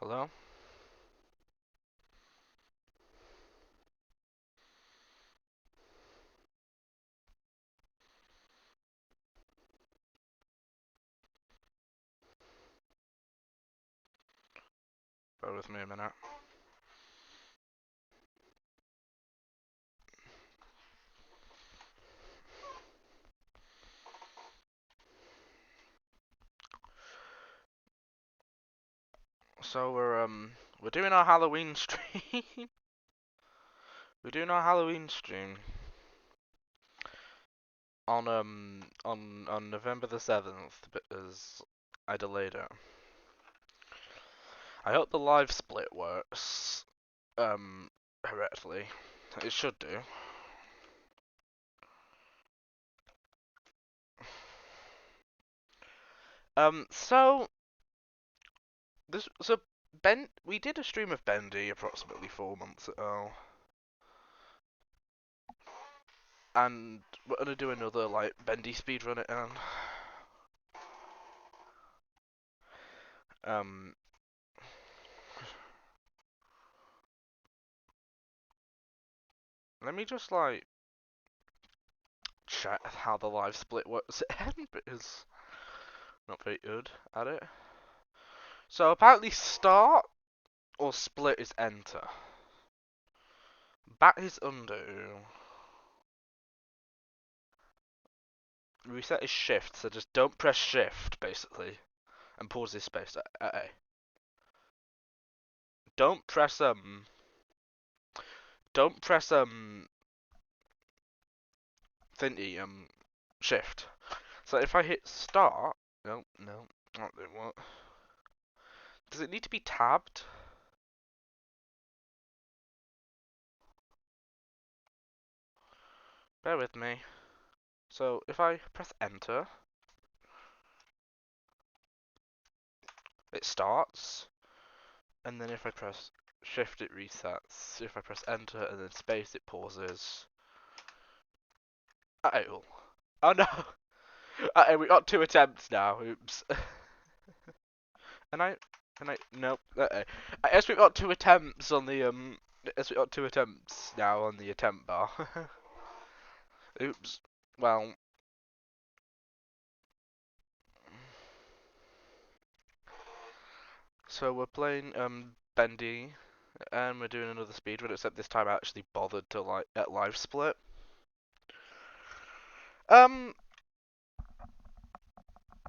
Hello? Bear with me a minute. So we're doing our Halloween stream. We're doing our Halloween stream on November the 7th because I delayed it. I hope the live split works correctly. It should do. So this so we did a stream of Bendy approximately 4 months ago. And we're gonna do another like Bendy Speedrun Attempt. Um Let me just like check how the live split works again because I'm not very good at it. So apparently start or split is enter. Back is undo. Reset is shift, so just don't press shift basically. And pause this space at A. Don't press thingy shift. So if I hit start, no, that didn't work. Does it need to be tabbed? Bear with me. So if I press enter, it starts, and then if I press shift it resets. If I press enter and then space it pauses. Uh-oh. Oh no! Uh-oh, we got 2 attempts now, oops. Nope, uh-oh. I guess we got 2 attempts on the, I guess we got 2 attempts now on the attempt bar. Oops. Well. So we're playing, Bendy, and we're doing another speedrun, except this time I actually bothered to, like, get live split.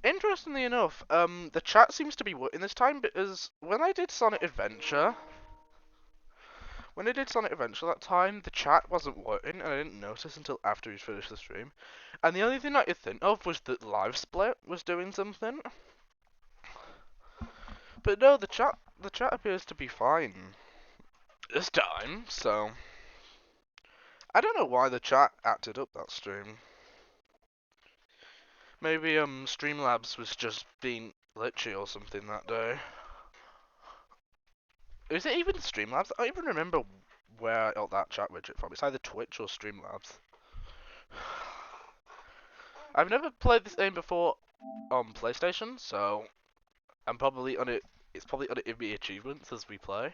Interestingly enough, the chat seems to be working this time because when I did Sonic Adventure that time, the chat wasn't working, and I didn't notice until after we finished the stream. And the only thing I could think of was that live split was doing something. But no, the chat appears to be fine this time. So I don't know why the chat acted up that stream. Maybe Streamlabs was just being glitchy or something that day. Is it even Streamlabs? I don't even remember where I got that chat widget from. It's either Twitch or Streamlabs. I've never played this game before on PlayStation, so I'm probably on it. It's probably on it in the achievements as we play.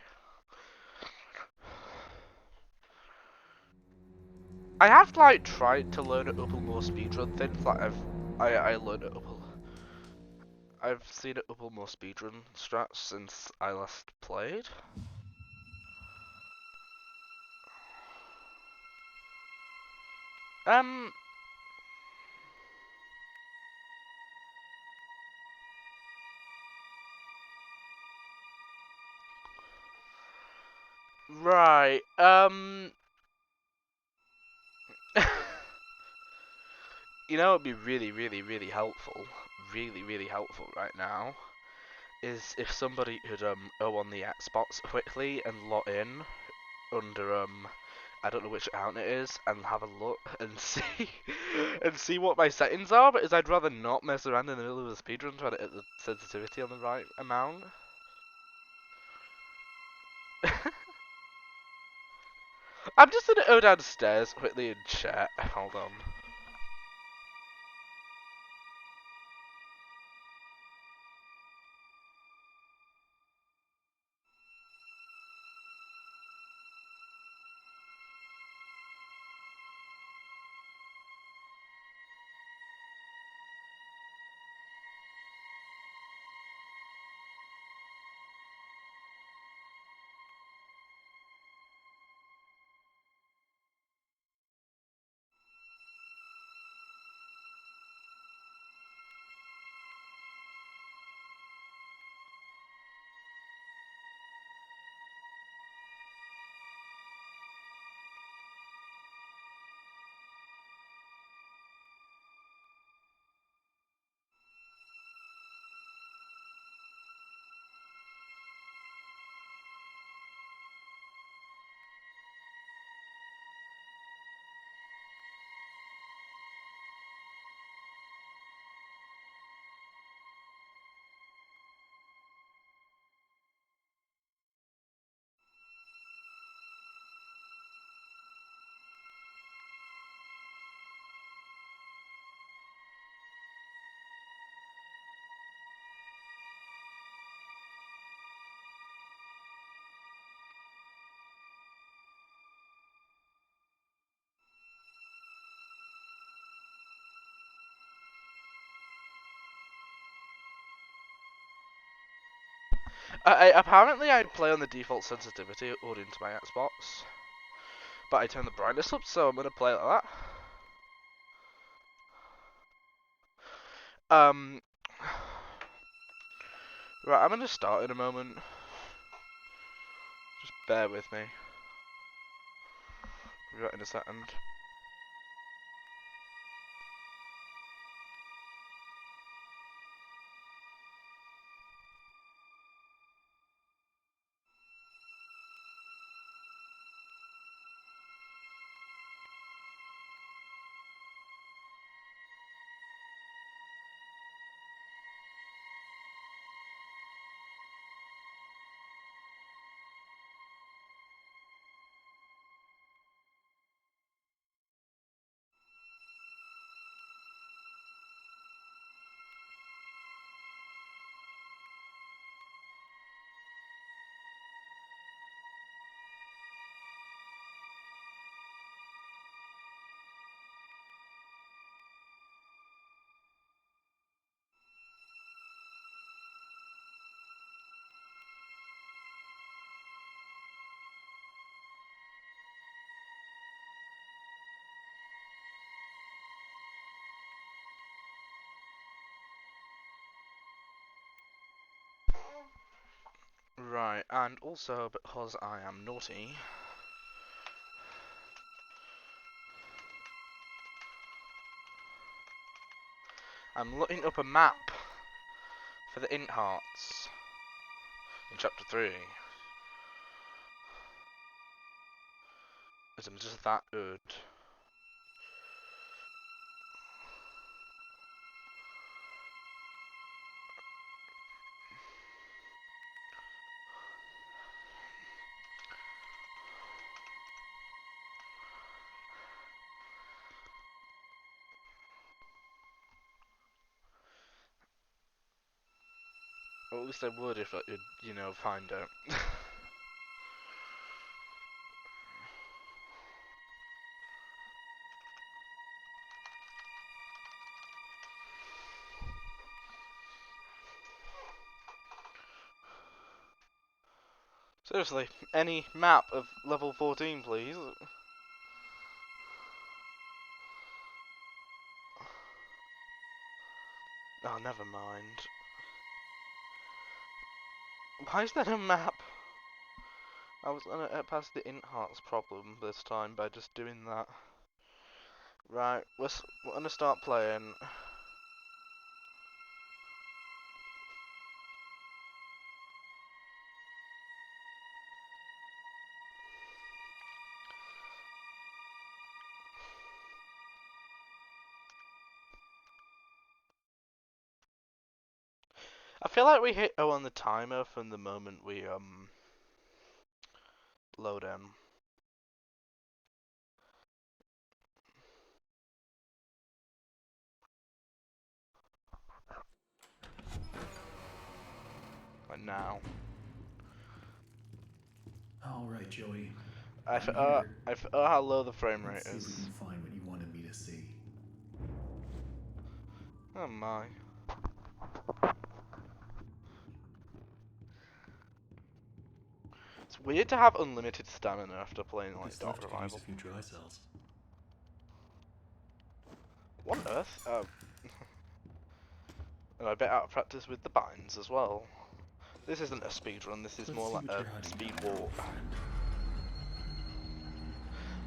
I have like tried to learn a couple more speedrun things. Like I learned a couple. I've seen a couple more speedrun strats since I last played. Um. Right. You know, it'd be really helpful. Really helpful right now is if somebody could go on the Xbox quickly and log in under I don't know which account it is and have a look and see and see what my settings are, because I'd rather not mess around in the middle of the speedrun trying to get the sensitivity on the right amount. I'm just gonna go downstairs quickly and chat. Hold on. Apparently I play on the default sensitivity according to my Xbox, but I turn the brightness up, so I'm gonna play it like that. Right, I'm gonna start in a moment. Just bear with me. Right in a second. Right, and also because I am naughty, I'm looking up a map for the int hearts in chapter 3. Because I'm just that good. Or at least I would if I could, you know, find it. Seriously, any map of level 14, please. Oh, never mind. Why is that a map? I was gonna get past the int hearts problem this time by just doing that. Right, we're gonna start playing. I feel like we hit O on the timer from the moment we load in. Like now. All right, Joey. I I'm here. forgot how low the frame rate Let's see if we is. can find what you wanted me to see. Oh my. It's weird to have unlimited stamina after playing like This Dark lift could use a Revival. few dry cells. What on earth? And I bet out of practice with the binds as well. This isn't a speed run, this is Let's more see like what a you're hiding speed down there, walk. old friend.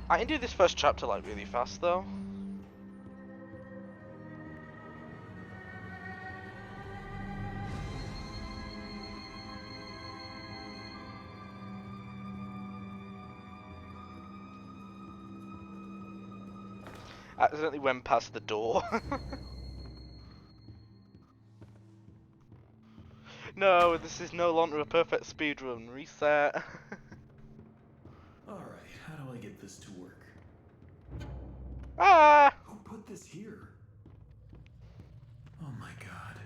I can do this first chapter like really fast though. Accidentally went past the door. No, this is no longer a perfect speedrun. Reset. All right, how do I get this to work? Ah! Who put this here? Oh my god.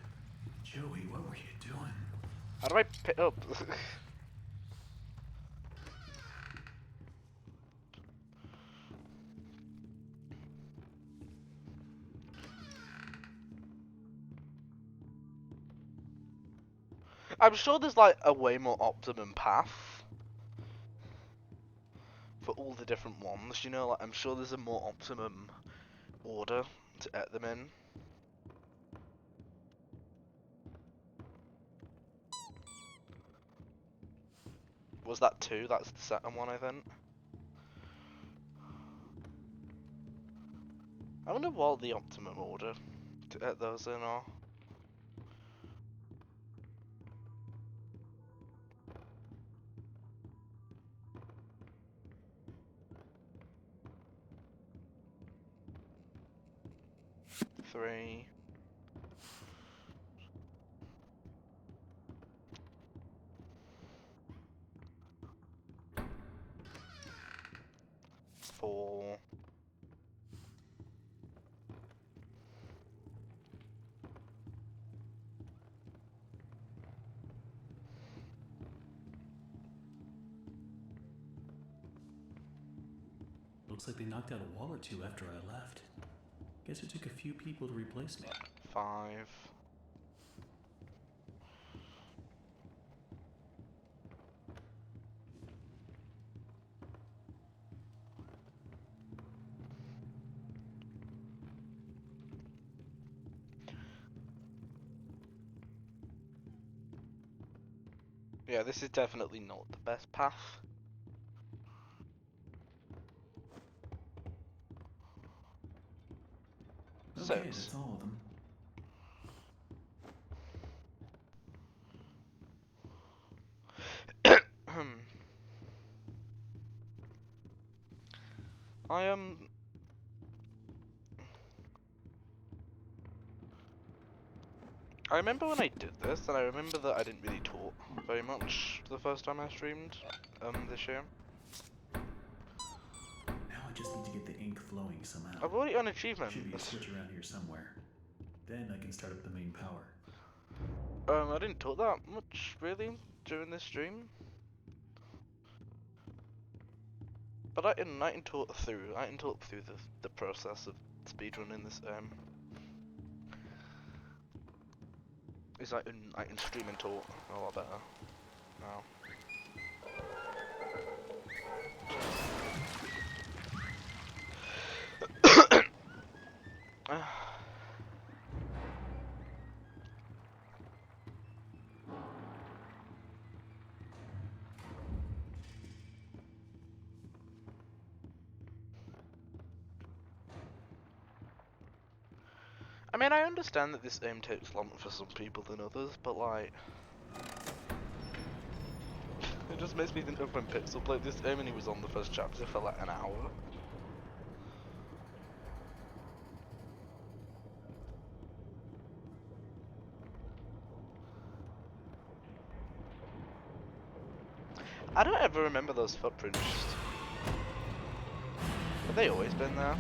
Joey, what were you doing? How do I pick up? I'm sure there's like a way more optimum path for all the different ones, you know, like I'm sure there's a more optimum order to get them in. Was that 2? That's the second one, I think. I wonder what the optimum order to get those in are. Three. 4. Looks like they knocked out a wall or two after I left. Guess it took a few people to replace me. 5. Yeah, this is definitely not the best path. Okay, 6. that's all of them. I I remember when I did this, and I remember that I didn't really talk very much the first time I streamed this year. Now I just need to get the ink flowing somehow. I've already earned achievements. Should be a switch around here somewhere. Then I can start up the main power. I didn't talk that much really during this stream, but I can talk through the process of speedrunning this Is I can stream and talk a lot better now. I mean, I understand that this aim takes longer for some people than others, but like, it just makes me think of when Pixel played this game and he was on the first chapter for like an hour. I don't ever remember those footprints. Have they always been there?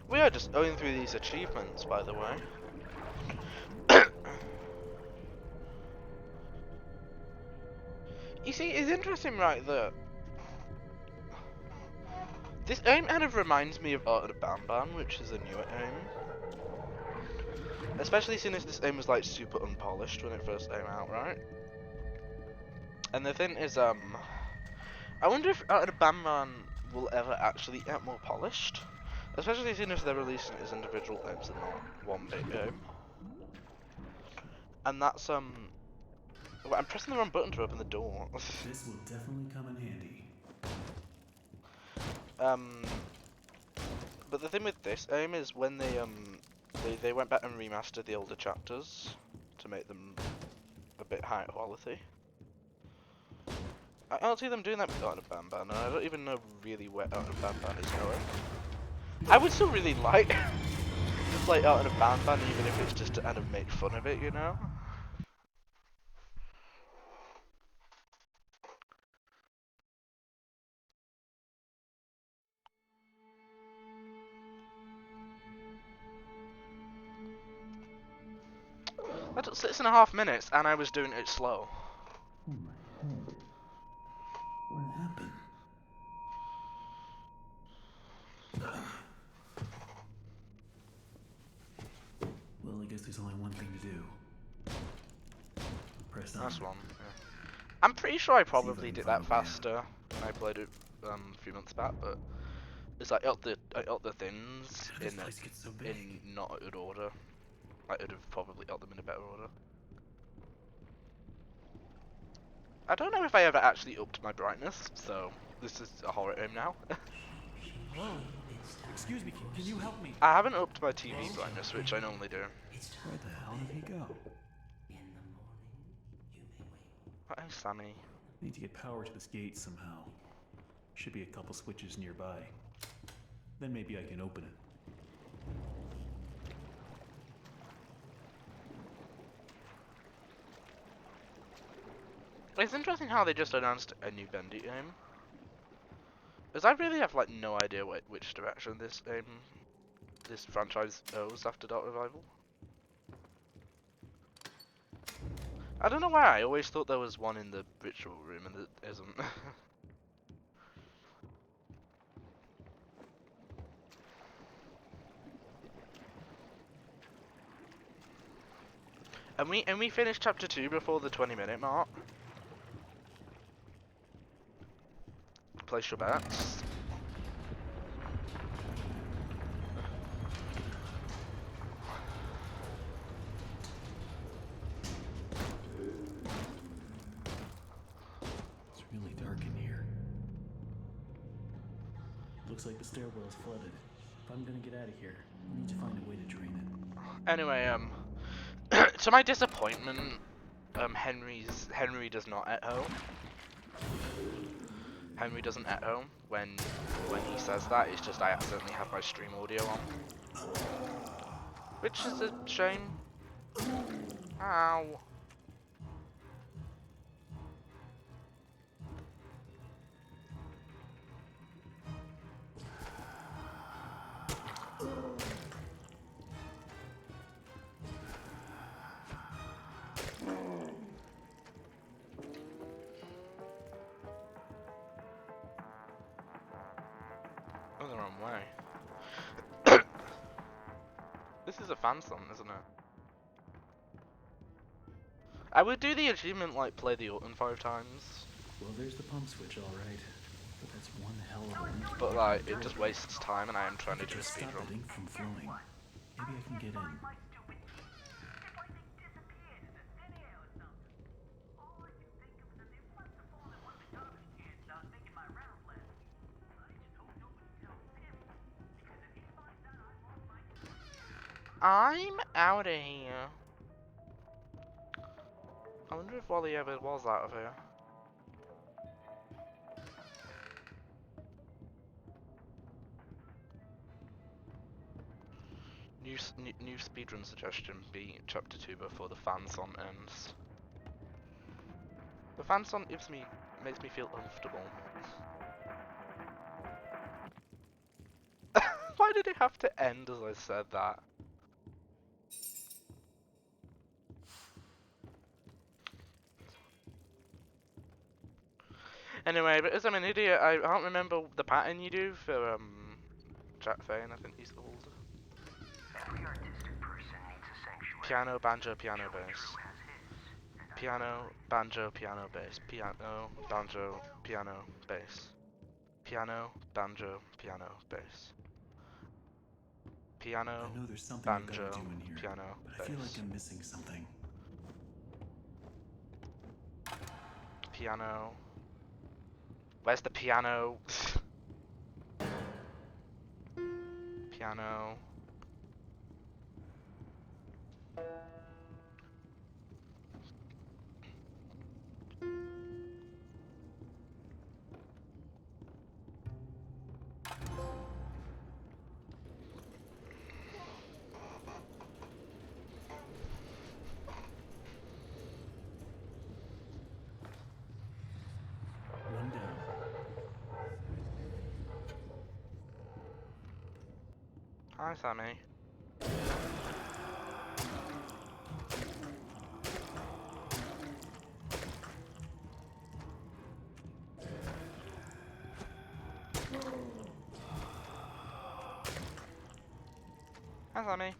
We are just going through these achievements, by the way. You see, it's interesting, right, that this aim kind of reminds me of Art of Banban, which is a newer aim. Especially since this aim was like super unpolished when it first came out, right? And the thing is, I wonder if Art of Banban will ever actually get more polished. Especially since they're releasing it as individual games and not one big game. And that's, well, I'm pressing the wrong button to open the door. This will definitely come in handy. But the thing with this aim is when they went back and remastered the older chapters to make them a bit higher quality. I don't see them doing that with Art of Banban, and I don't even know really where Art of Banban is going. I would still really like play Art of Banban even if it's just to kind of make fun of it, you know? I took 6.5 minutes and I was doing it slow. Oh my head. What happened? Well, I guess there's only one thing to do. Press on. That's one. Yeah. I'm pretty sure I See if I probably can did find that a way out. faster when I played it a few months back, but it's like I got the things How did this place get so big? in not a good order. I would have probably got them in a better order. I don't know if I ever actually upped my brightness, so this is a horror game now. Hello? Excuse me, can you help me? I haven't upped my TV brightness, which I normally do. Where the hell did he go? Oh, Sammy. Need to get power to this gate somehow. Should be a couple switches nearby. Then maybe I can open it. It's interesting how they just announced a new Bendy game. Because I really have like no idea which direction this franchise goes after Dark Revival. I don't know why, I always thought there was one in the ritual room and there isn't. And we finished chapter 2 before the 20-minute mark. Place your bets. It's really dark in here. Looks like the stairwell is flooded. If I'm gonna get out of here, I need to find a way to drain it. Anyway, to my disappointment, Henry does not echo. Henry doesn't echo when he says that. It's just I accidentally have my stream audio on, which is a shame. Ow. Oh, the wrong way. This is a fan song, isn't it? I would do the achievement like play the Autumn 5 times. Well, there's the pump switch, alright. But that's one hell of a link. But like, it just wastes time and I am trying to do a Just stop speedrun. the ink from flowing. Maybe I can get in. I'm out of here. I wonder if Wally ever was out of here. New speedrun suggestion: be chapter 2 before the fan song ends. The fan song makes me feel comfortable. Why did it have to end as I said that? Anyway, but as I'm an idiot, I can't remember the pattern you do for Jack Fane, I think he's called. Piano, banjo, piano, bass. Piano, banjo, piano, bass. Piano, banjo, piano, bass. Piano, banjo, piano, bass. Piano, I know there's something banjo, I gotta do in here, piano, but bass. I feel like I'm missing something. Piano. Where's the piano? Piano. One down. Hi, Sammy. Hi, Sammy.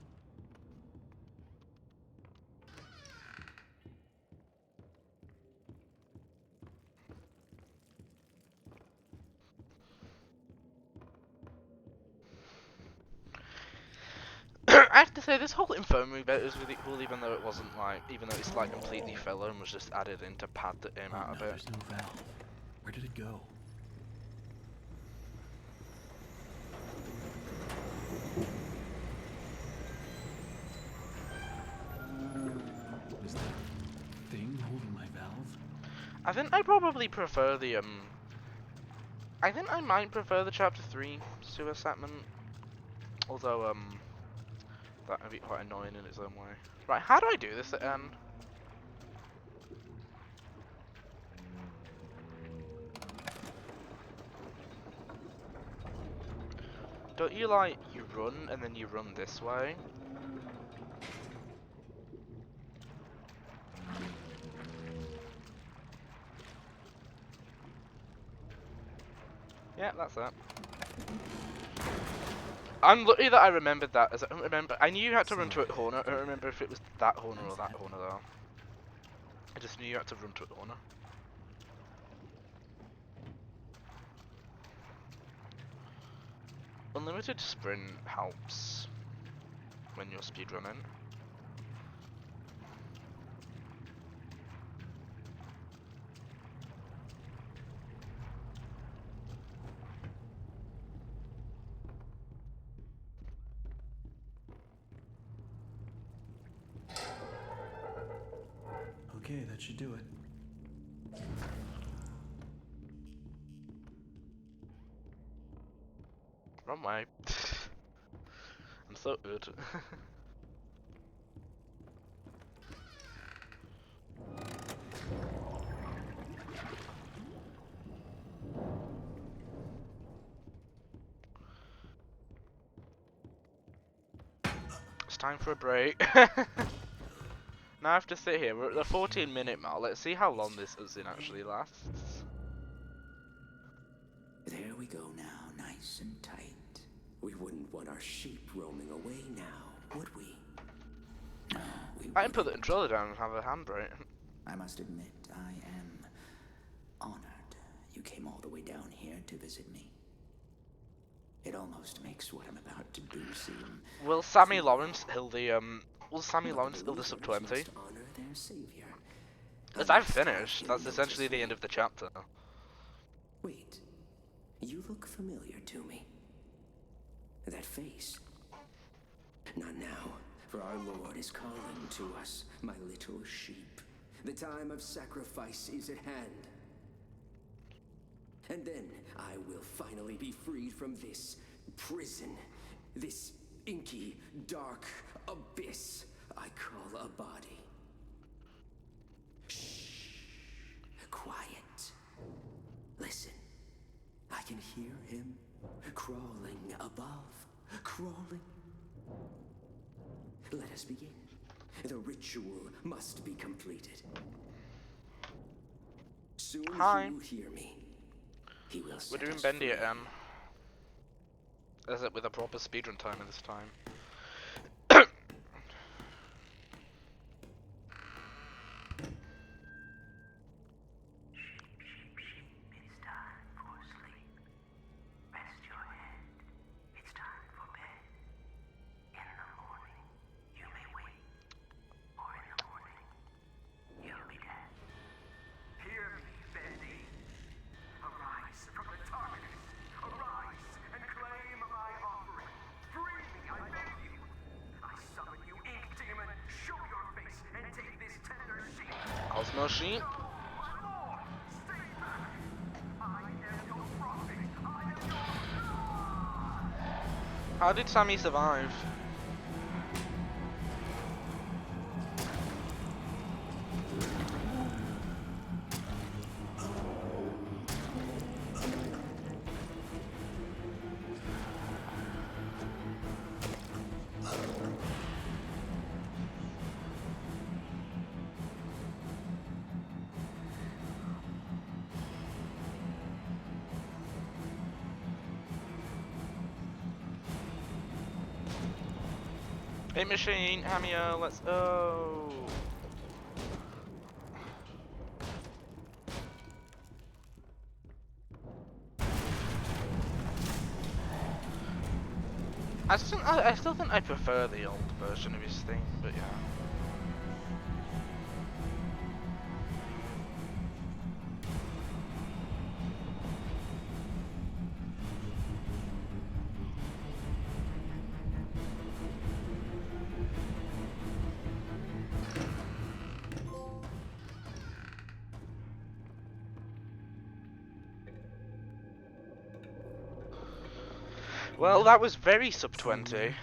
I have to say, this whole infirmary bit is really cool, even though it's like completely filler and was just added in to pad the aim out a no, bit. there's no valve. Where did it go? Was that thing holding my valve? I think I probably prefer the I think I might prefer the chapter 3 sewer segment, although that would be quite annoying in its own way. Right, how do I do this at end? Don't you like, you run and then you run this way? Yeah, that's it. I'm lucky that I remembered that, as I don't remember. I knew you had to run to a corner. I don't remember if it was that corner or that corner though. I just knew you had to run to a corner. Unlimited sprint helps when you're speedrunning. Okay, that should do it. Wrong way. I'm so good. It's time for a break. Now I have to sit here. We're at the 14-minute mark. Let's see how long this cutscene actually lasts. There we go now, nice and tight. We wouldn't want our sheep roaming away now, would we? No, we I can put the wouldn't. controller down and have a handbrake. I must admit, I am honored you came all the way down here to visit me. It almost makes what I'm about to do seem... Will Sammy Lawrence heal the sub 20? Must honor their savior. As I've finished, that's essentially the end of the chapter. Wait, you look familiar to me. That face. Not now, for our Lord is calling to us, my little sheep. The time of sacrifice is at hand. And then I will finally be freed from this prison, this inky, dark abyss I call a body. Shh. Quiet. Listen. I can hear him crawling above. Crawling. Let us begin. The ritual must be completed. Soon Hi. he will hear me. He will We're set doing us Bendy free. at Is it with a proper speedrun timer this time? It's time for sleep. Rest your head. It's time for bed. In the morning, you may wake. Or in the morning, you'll be dead. Hear me, Bendy. Arise from the darkness. Arise and claim my offering. Free me, I beg you. I summon you, ink demon. Show your face and take this tender sheep. Osmo sheet. How did Sammy survive? Hit machine, Hamio, let's go! I still think I prefer the old version of his theme, but yeah. Well, that was very sub-20. I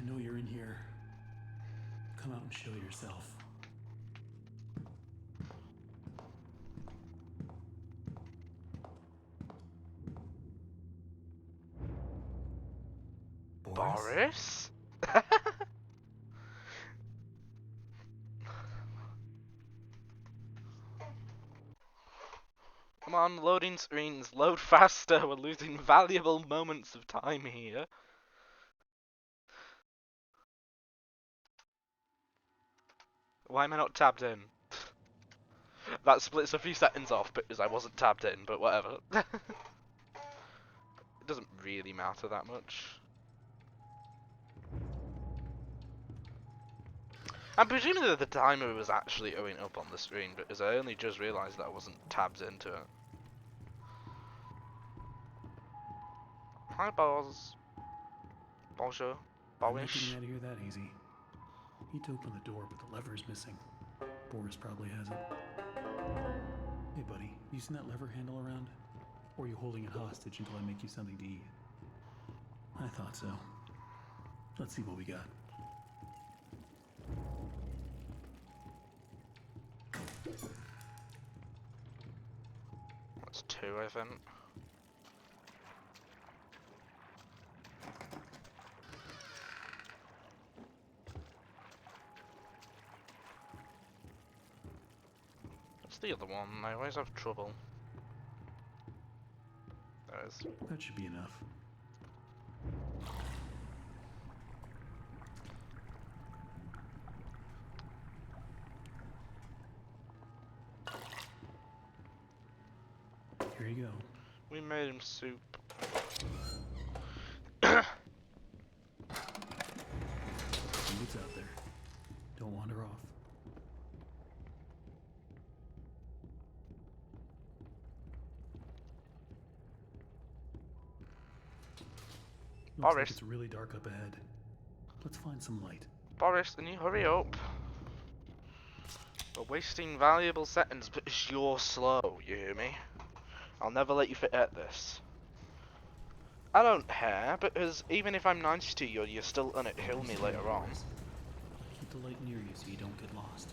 know you're in here. Come out and show yourself. Boris? Come on, loading screens, load faster, we're losing valuable moments of time here. Why am I not tabbed in? That splits a few seconds off because I wasn't tabbed in, but whatever. It doesn't really matter that much. I'm presuming that the timer was actually going up on the screen because I only just realised that I wasn't tabbed into it. Hi, Boz. Bonjour. I'm not Bowish. getting out of here that easy. Need to open the door, but the lever's missing. Boris probably has it. Hey, buddy, you seen that lever handle around? Or are you holding it hostage until I make you something to eat? I thought so. Let's see what we got. That's 2, I think. What's the other one? I always have trouble. There is. That should be enough. Here you go. We made him soup. See what's out there. Don't wander off. Looks like it's really dark up ahead. Let's find some light. Boris, can you hurry up? We're wasting valuable seconds because you're slow, you hear me? I'll never let you forget this. I don't care, because even if I'm nice to you, you're still gonna kill me later on. Keep the light near you so you don't get lost.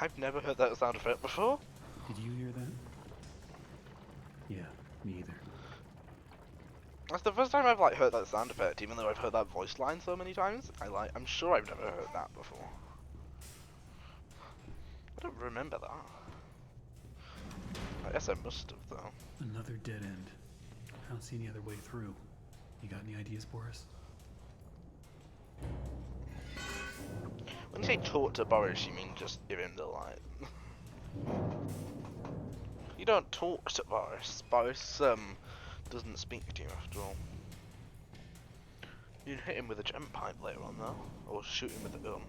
I've never heard that sound effect before. Did you hear that? Yeah, me either. That's the first time I've heard that sound effect, even though I've heard that voice line so many times. I'm sure I've never heard that before. I don't remember that. I guess I must have though. Another dead end. I don't see any other way through. You got any ideas, Boris? When you say talk to Boris, you mean just give him the light. You don't talk to Boris. Boris doesn't speak to you after all. You can hit him with a gem pipe later on though, or shoot him with a gun.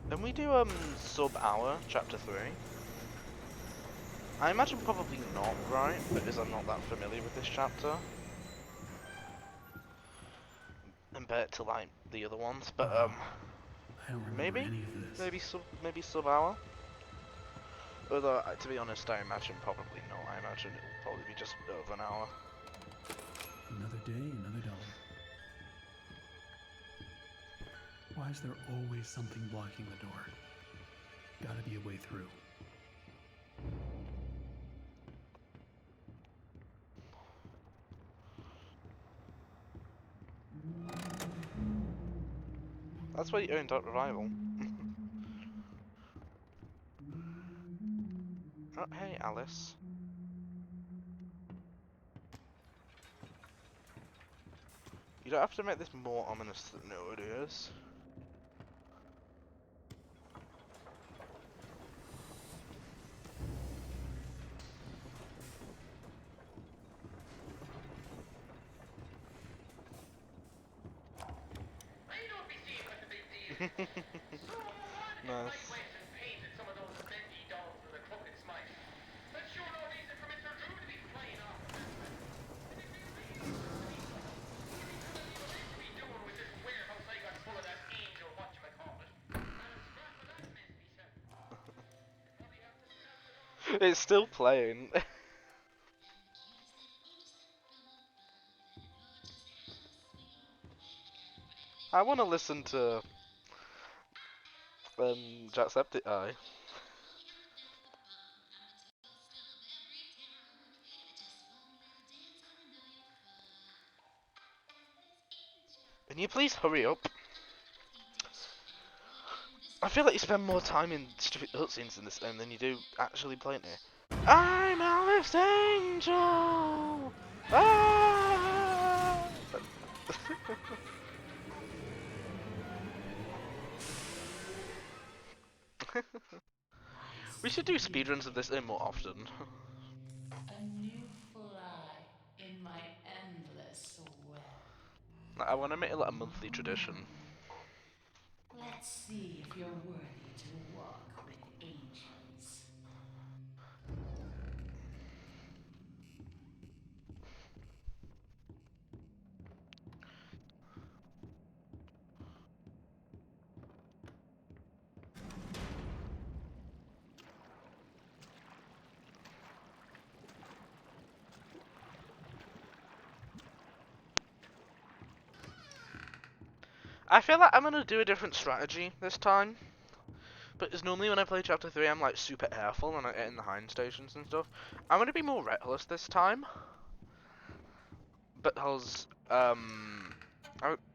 Then we do sub-hour chapter 3. I imagine probably not, right? Because I'm not that familiar with this chapter compared to the other ones, but I don't remember maybe any of this. maybe sub-hour. Although to be honest, I imagine probably not. I imagine it'll probably be just over an hour. Another day, another dollar. Why is there always something blocking the door? Gotta be a way through. That's why you earned Dot Revival. Oh, hey, Alice. You don't have to make this more ominous than it already is. I don't be seeing what the big deal is. So what if I Nice. went and painted some of those bendy dolls with a crooked smile? That's sure no reason for Mr. Drew to be flying off of that man. And if they really were people, he'd be telling me what I should be doing with this warehouse I got full of that angel whatchamacallit. And a scrap of that mess myself. I'd probably have to smelt it all. It's still playing. I want to listen to Jacksepticeye. Can you please hurry up? I feel like you spend more time in stupid cutscenes in this game than you do actually playing it. I'm Alice Angel! Ah! We should do speedruns of this game more often. A new fly in my endless web. I want to make it like a monthly tradition. Let's see if you're worthy to walk with angels. I feel like I'm gonna do a different strategy this time. Because normally when I play Chapter 3 I'm like super careful and I get in the hind stations and stuff. I'm gonna be more reckless this time. Because, I'm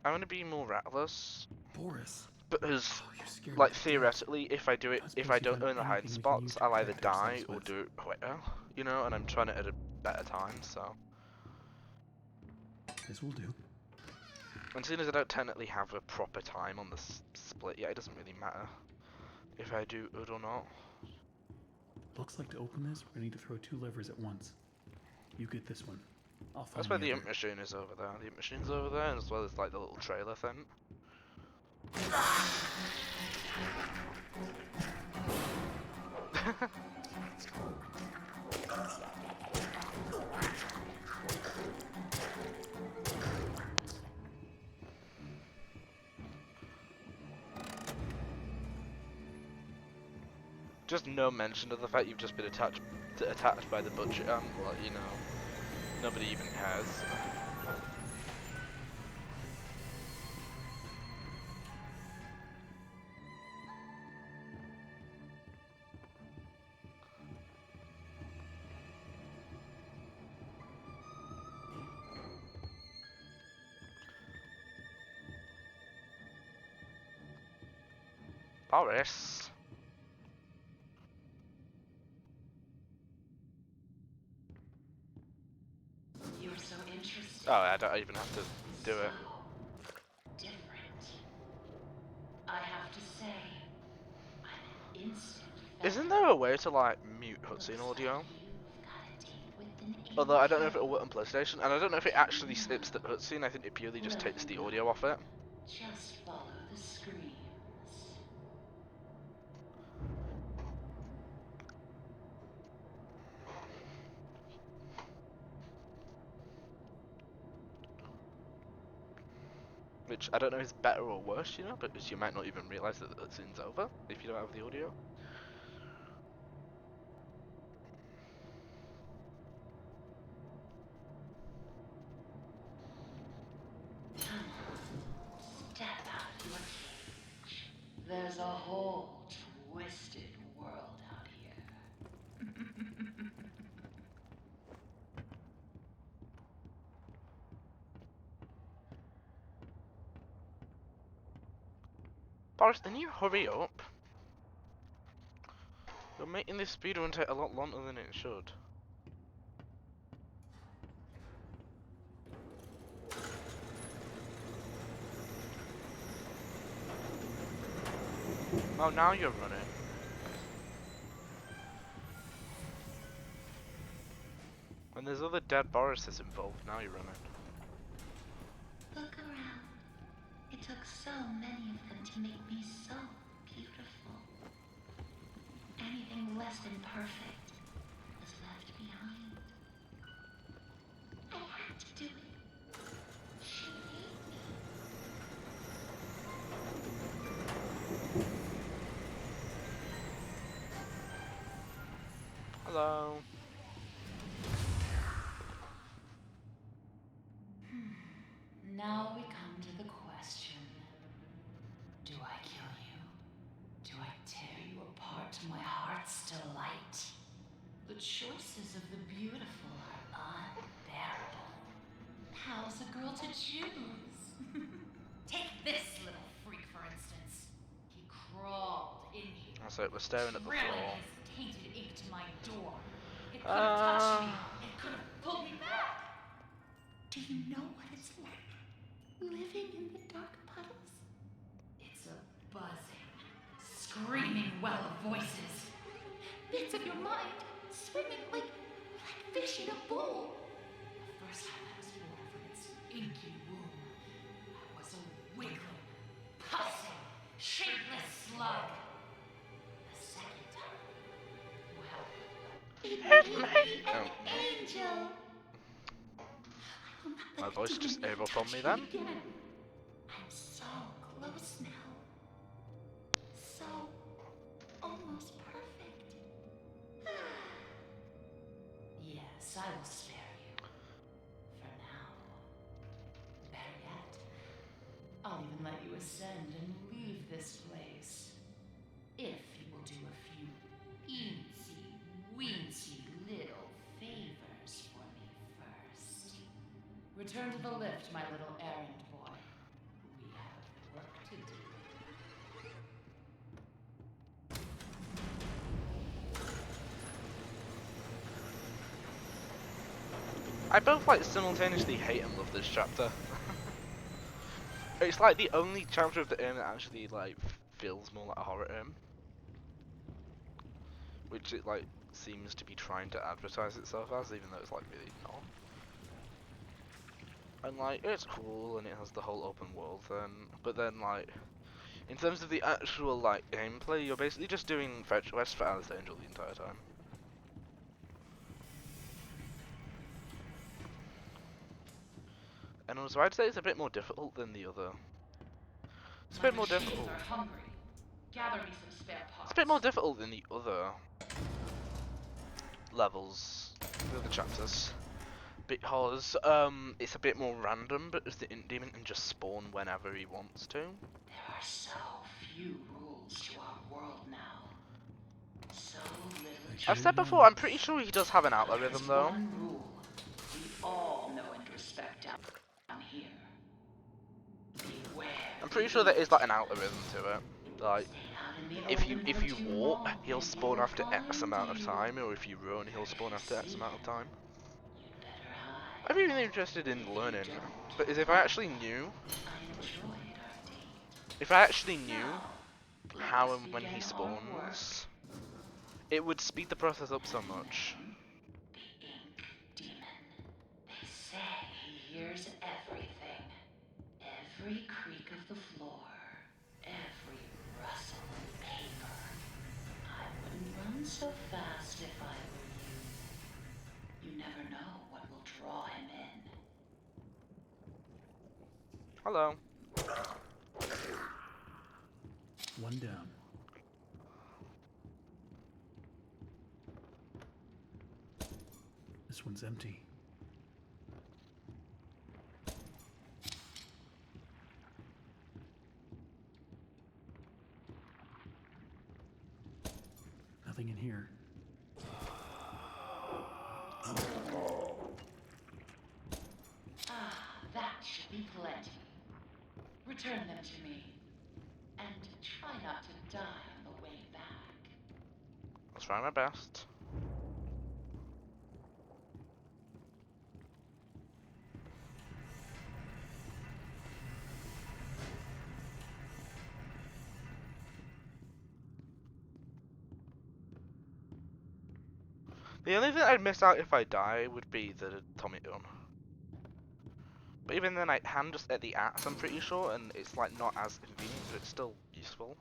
gonna be more reckless. Boris. Because, Oh, you scared me like, to death. theoretically, if I do it, I don't if suppose I you've don't done earn the hiding anything we can use spots, to I'll either protect die ourselves or with. do it quicker, you know, and I'm trying it at a better time, so. This will do. And seeing as I don't technically have a proper time on the split yet, it doesn't really matter if I do it or not. Looks like to open this, we're gonna need to throw 2 levers at once. You get this one. I'll find That's why the the other. imp machine is over there. The imp machine's over there, as well as like the little trailer thing. Just no mention of the fact you've just been attacked by the butcher ant, like, you know, nobody even cares. Boris. You're so interested. Oh, I don't even have to do it. So different. I have to say, I'm an instant fan. Isn't there a way to like mute cutscene Looks audio? like you've got a date with an Although I don't know if angel. it'll work on PlayStation, and I don't know if it actually skips the cutscene. I think it purely just takes the audio off it. Just follow the screams. Which I don't know is better or worse, you know, because you might not even realize that the cutscene's over if you don't have the audio. Step out of your cage. There's a whole twisted world out here. Boris, can you hurry up? You're making this speedrun take a lot longer than it should. Oh, now you're running. When there's other dead Borises involved, now you're running. Look around. It took so many of them to make me so beautiful. Anything less than perfect was left behind. I had to do it. She made me. Hello. Now we come to the question. Do I kill you? Do I tear you apart to my heart's delight? The choices of the beautiful are unbearable. How's a girl to choose? Take this little freak, for instance. He crawled in here. That's it, we're staring at the drilling floor. his tainted ink to my door. It could have touched me. It could have pulled me back. Do you know what it's like? Living in the dark puddles? It's a buzzing, screaming well of voices. Bits of your mind swimming like fish in a bowl. The first time I was born from its inky womb, I was a wiggling, pussing, shapeless slug. The second time, well, it made me an angel. My voice just gave up on me then. I'm so close now. So almost perfect. Yes, I will spare you. For now. Better yet, I'll even let you ascend and leave this place. If you will do a few eensy-weensy little favors for me first. Return to the lift, my little errand boy. We have work to do. I both like simultaneously hate and love this chapter. It's like the only chapter of the game that actually like feels more like a horror game, which it like seems to be trying to advertise itself as, even though it's like really not. And like it's cool and it has the whole open world thing, but then like in terms of the actual like gameplay, you're basically just doing fetch quests for Alice Angel the entire time. And also I'd say it's a bit more difficult than the other. It's a bit more difficult. Gather me some spare parts. It's a bit more difficult than the other levels, the other chapters, because it's a bit more random. But the Int Demon can just spawn whenever he wants to. There are so few rules to our world now. So little. I've said before, I'm pretty sure he does have an algorithm though. One rule we all know and respect down here. Beware. I'm pretty sure there is like an algorithm to it. Like, if you walk, he'll spawn after X amount of time, or if you run, he'll spawn after X amount of time. I'd be really interested in learning, because if I actually knew, how and when he spawns, it would speed the process up so much. The ink demon. They say he hears everything. Every creak of the floor. Every rustle of paper. I wouldn't run so fast if I were you. You never know what will draw him in. Hello. One down. This one's empty. Nothing in here. Ah, that should be plenty. Return them to me. And try my best. The only thing I'd miss out if I die would be the Tommy gun. But even then I can just at the axe, I'm pretty sure, and it's like not as convenient, but it's still useful.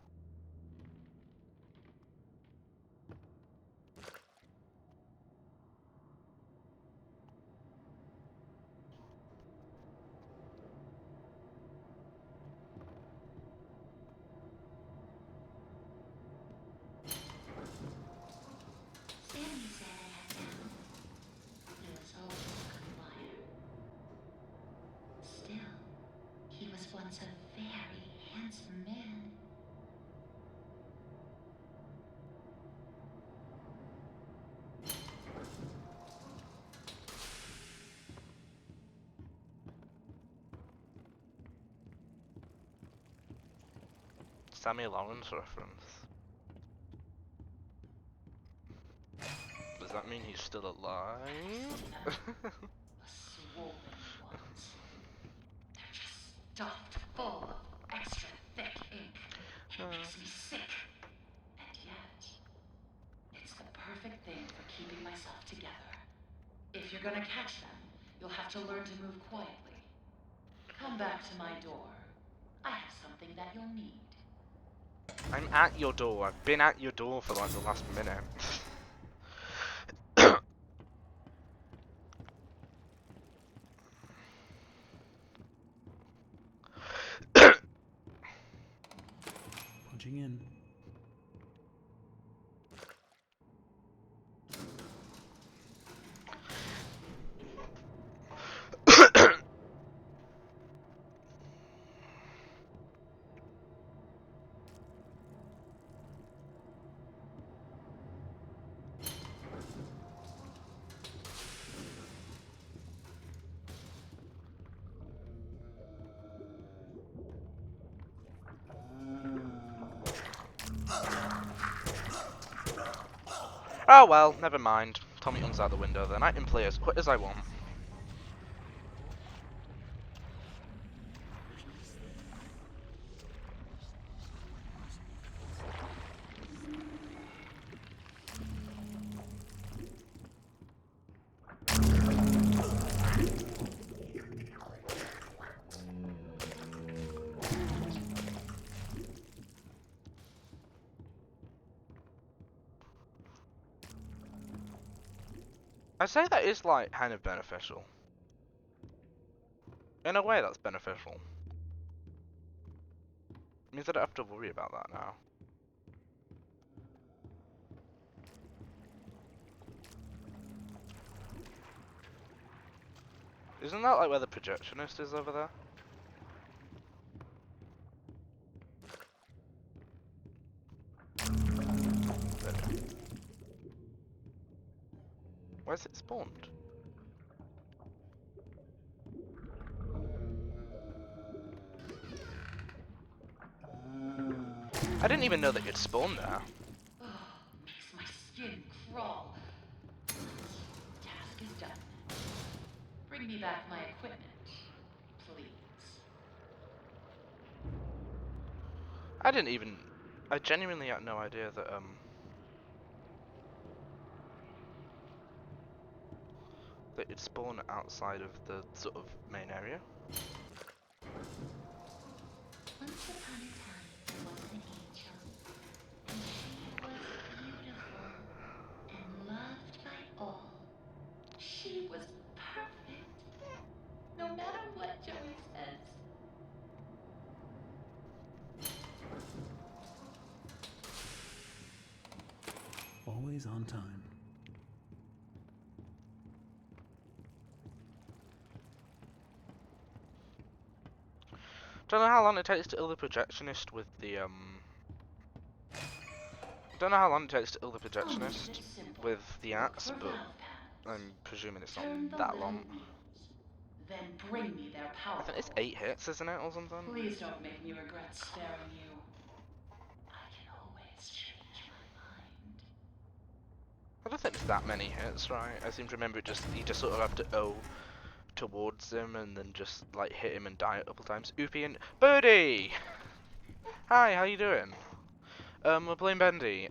Sammy said I had talent, but it was all talk and wire. Still, he was once a very handsome man. Sammy Lawrence reference. Does that mean he's still alive? The swollen ones. They're just stuffed full of extra thick ink. It makes me sick. And yet, it's the perfect thing for keeping myself together. If you're gonna catch them, you'll have to learn to move quietly. Come back to my door. I have something that you'll need. I'm at your door. I've been at your door for like the last minute. Punching in. Oh well, never mind. Tommy Gunn's out the window then. I can play as quick as I want. I'd say that is like kind of beneficial. In a way that's beneficial. It means I don't have to worry about that now. Isn't that like where the projectionist is over there? There we go. Where's it spawned? I didn't even know that you'd spawn there. Oh, makes my skin crawl. Task is done. Bring me back my equipment, please. I genuinely had no idea that that it'd spawn outside of the sort of main area. Once upon a time, there was an angel, and she was beautiful and loved by all. She was perfect, no matter what Joey says. Always on time. Don't know how long it takes to kill the projectionist with the Don't know how long it takes to kill the projectionist with the axe, but I'm presuming it's not Turn the that little long. wheels. Then bring me their power. I think it's 8 hits, isn't it, or something? Please don't make me regret sparing you. I can always change my mind. don't think it's that many hits, right? I seem to remember you just sort of have to O towards him and then just like hit him and die a couple times. Oopie and Birdie! Hi, how you doing? We're playing Bendy.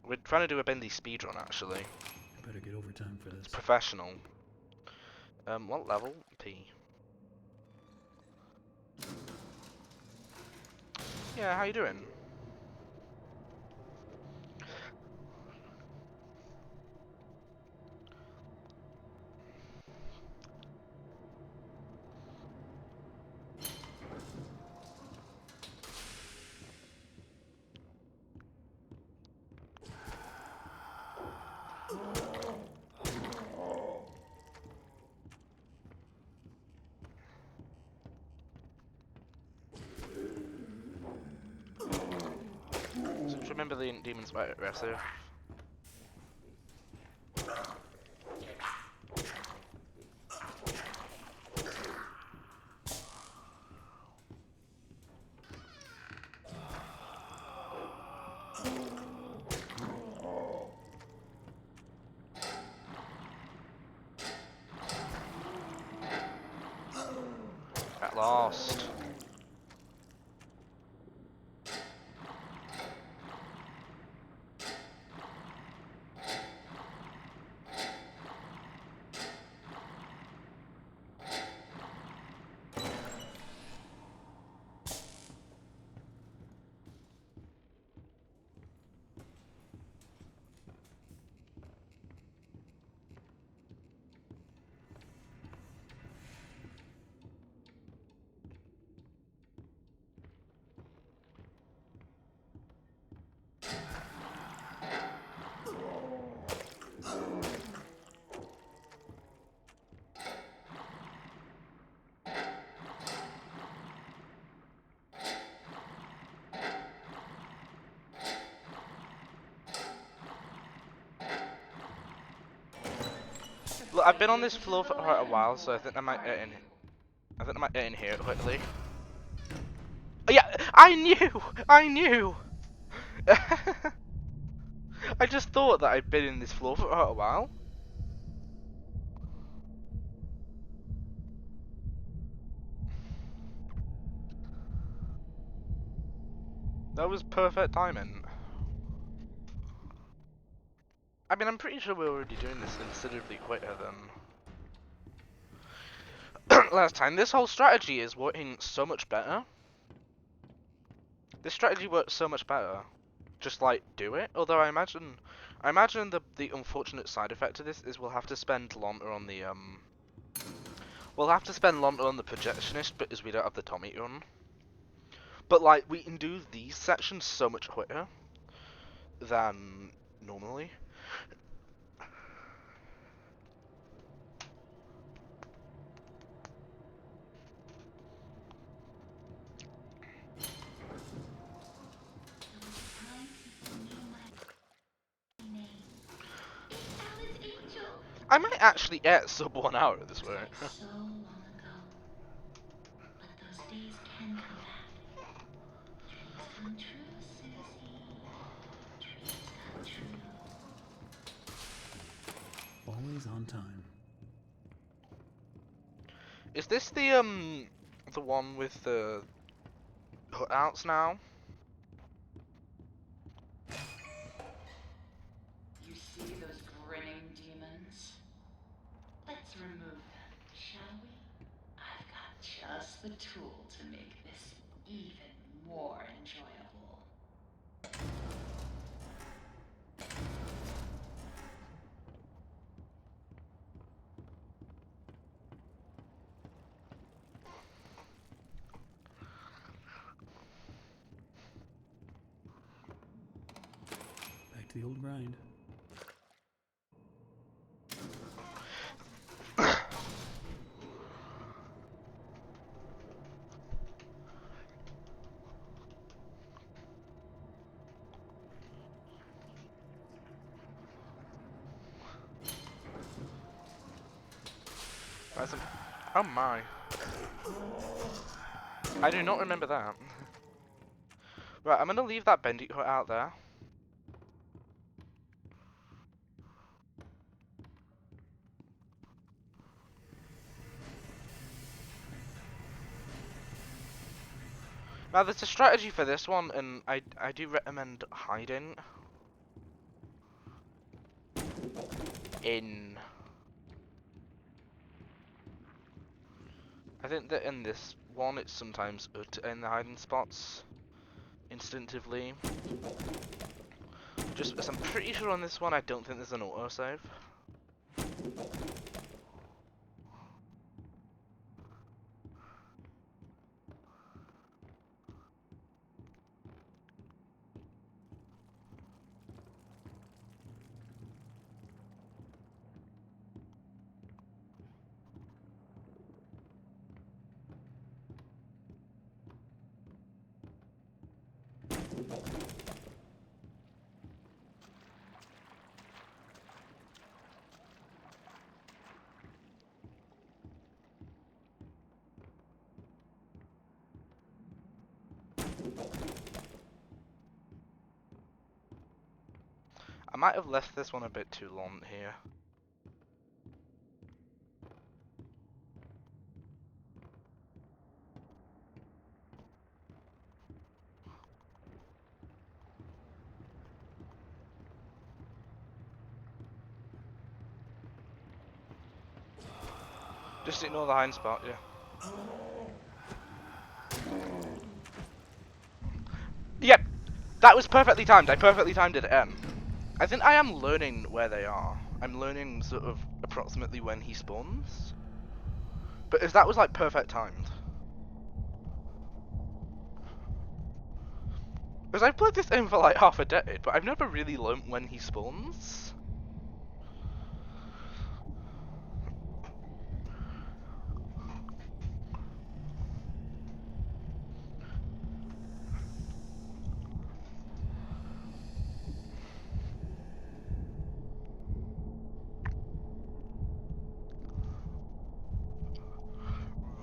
We're trying to do a Bendy speedrun actually. I better get overtime for It's this. professional. What level? P. Yeah, how you doing? So just remember the demon's quite aggressive. At last. Look, I've been on this floor for quite a while, so I think I might get in. I think I might get in here quickly. Oh, yeah, I knew! I knew! I just thought that I'd been in this floor for quite a while. That was perfect timing. I mean, I'm pretty sure we're already doing this considerably quicker than last time. This whole strategy is working so much better. This strategy works so much better. Just like do it. Although I imagine the unfortunate side effect of this is we'll have to spend longer on the projectionist because we don't have the Tommy gun. But like we can do these sections so much quicker than normally. I might actually get sub 1 hour this way. So long ago. But those days can come back. Dreams come true, Susie. Dreams come true. Always on time. Is this the one with the cutouts now? You see those grinning demons? Let's remove them, shall we? I've got just the tool to make this even more enjoyable. Back to the old grind. Oh my. I do not remember that. Right, I'm gonna leave that Bendy cut out there. Now there's a strategy for this one, and I do recommend hiding in. I think that in this one, it's sometimes good to end the hiding spots instinctively. Just as I'm pretty sure on this one, I don't think there's an autosave. I might have left this one a bit too long here. Just ignore the hind spot, yeah. Yep, that was perfectly timed. I perfectly timed it at M. I think I am learning where they are. I'm learning sort of approximately when he spawns. But if that was like perfect timed. Because I've played this game for like half a decade, but I've never really learnt when he spawns.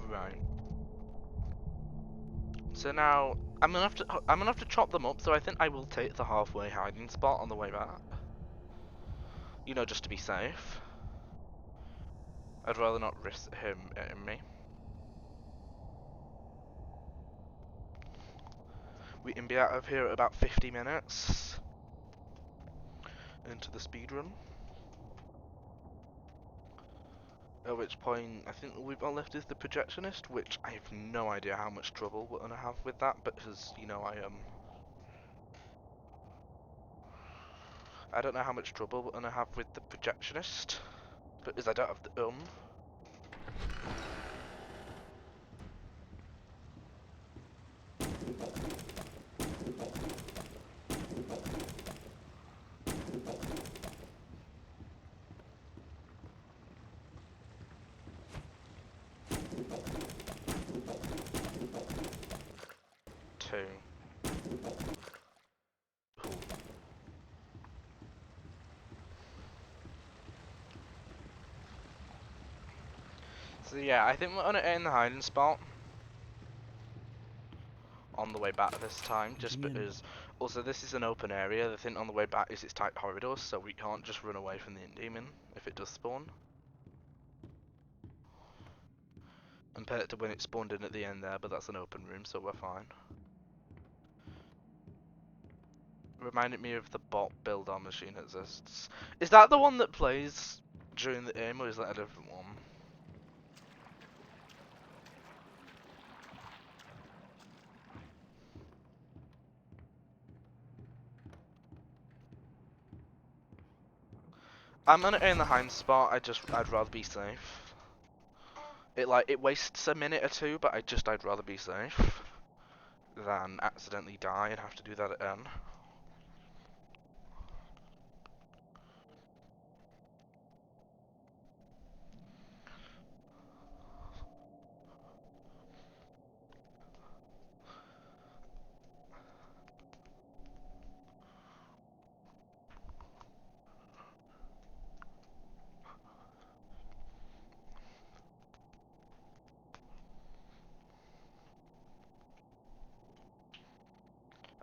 Right. So now I'm gonna have to chop them up. So I think I will take the halfway hiding spot on the way back. You know, just to be safe. I'd rather not risk him hitting me. We can be out of here at about 50 minutes into the speedrun. At which point, I think all we've got left is the projectionist, which I have no idea how much trouble we're gonna have with that, because, you know, I don't know how much trouble we're gonna have with the projectionist, because I don't have the 2. So yeah, I think we're gonna end the hiding spot on the way back this time, just because. Also, this is an open area. The thing on the way back is it's tight corridors, so we can't just run away from the demon if it does spawn. Compared to when it spawned in at the end there, but that's an open room, so we're fine. Reminded me of the bot build our machine exists. Is that the one that plays during the aim, or is that a different one? I'm gonna aim the hind spot. I'd rather be safe. It wastes a minute or two, but I'd rather be safe than accidentally die and have to do that at N.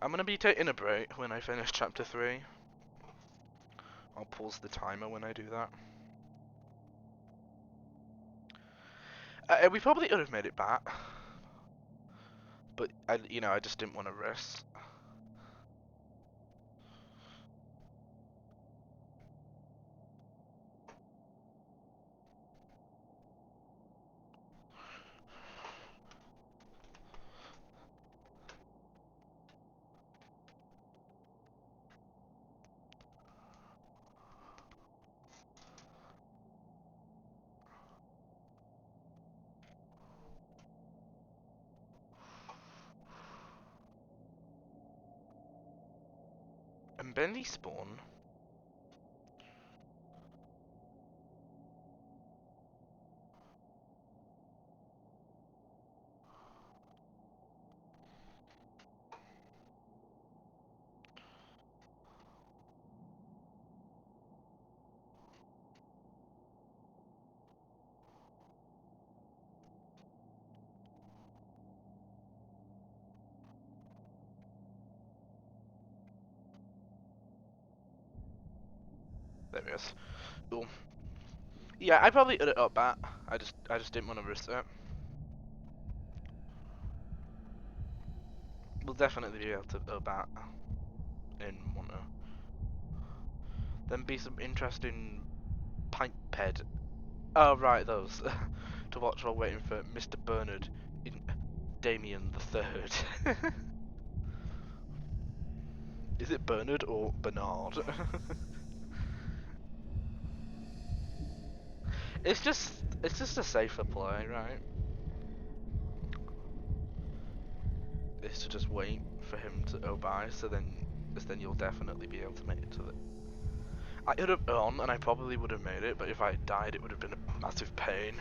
I'm gonna be taking a break when I finish chapter 3. I'll pause the timer when I do that. We probably could have made it back, but I just didn't want to risk. And Bendy spawn. There he is. Cool. Yeah, I probably hit it up bat. I just didn't want to risk it. We'll definitely be able to up bat in one. Then be some interesting pipe ped. Oh right, those to watch while waiting for Mr. Bernard in Damien the Third. Is it Bernard or Bernard? it's just a safer play, right? Is to just wait for him to obey, so then you'll definitely be able to make it to the. I could have on, and I probably would have made it, but if I had died, it would have been a massive pain.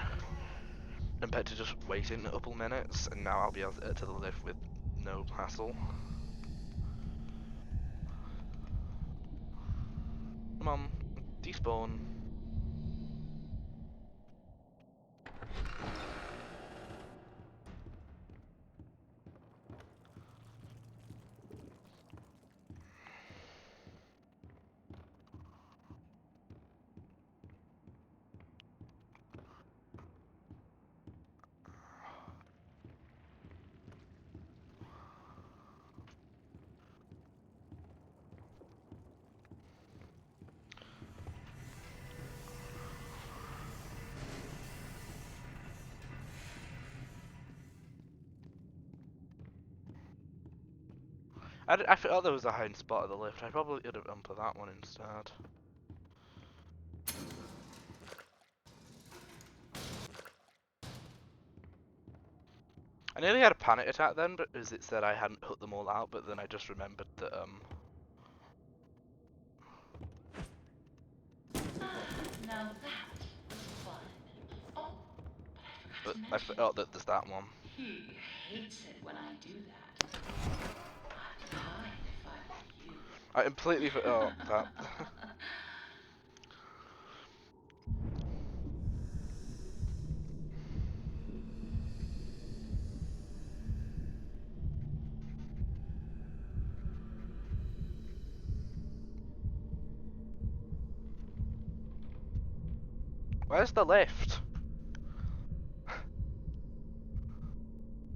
Compared to just waiting a couple minutes, and now I'll be able to get to the lift with no hassle. Come on, despawn. I thought there was a hiding spot at the lift. I probably could have gone for that one instead. I nearly had a panic attack then, but as it said I hadn't put them all out, but then I just remembered that Now that was fun. Oh, but I I forgot to mention, forgot that there's that one. he hates it when I do that. I'd hide if I were you. I completely forgot that. Where's the lift?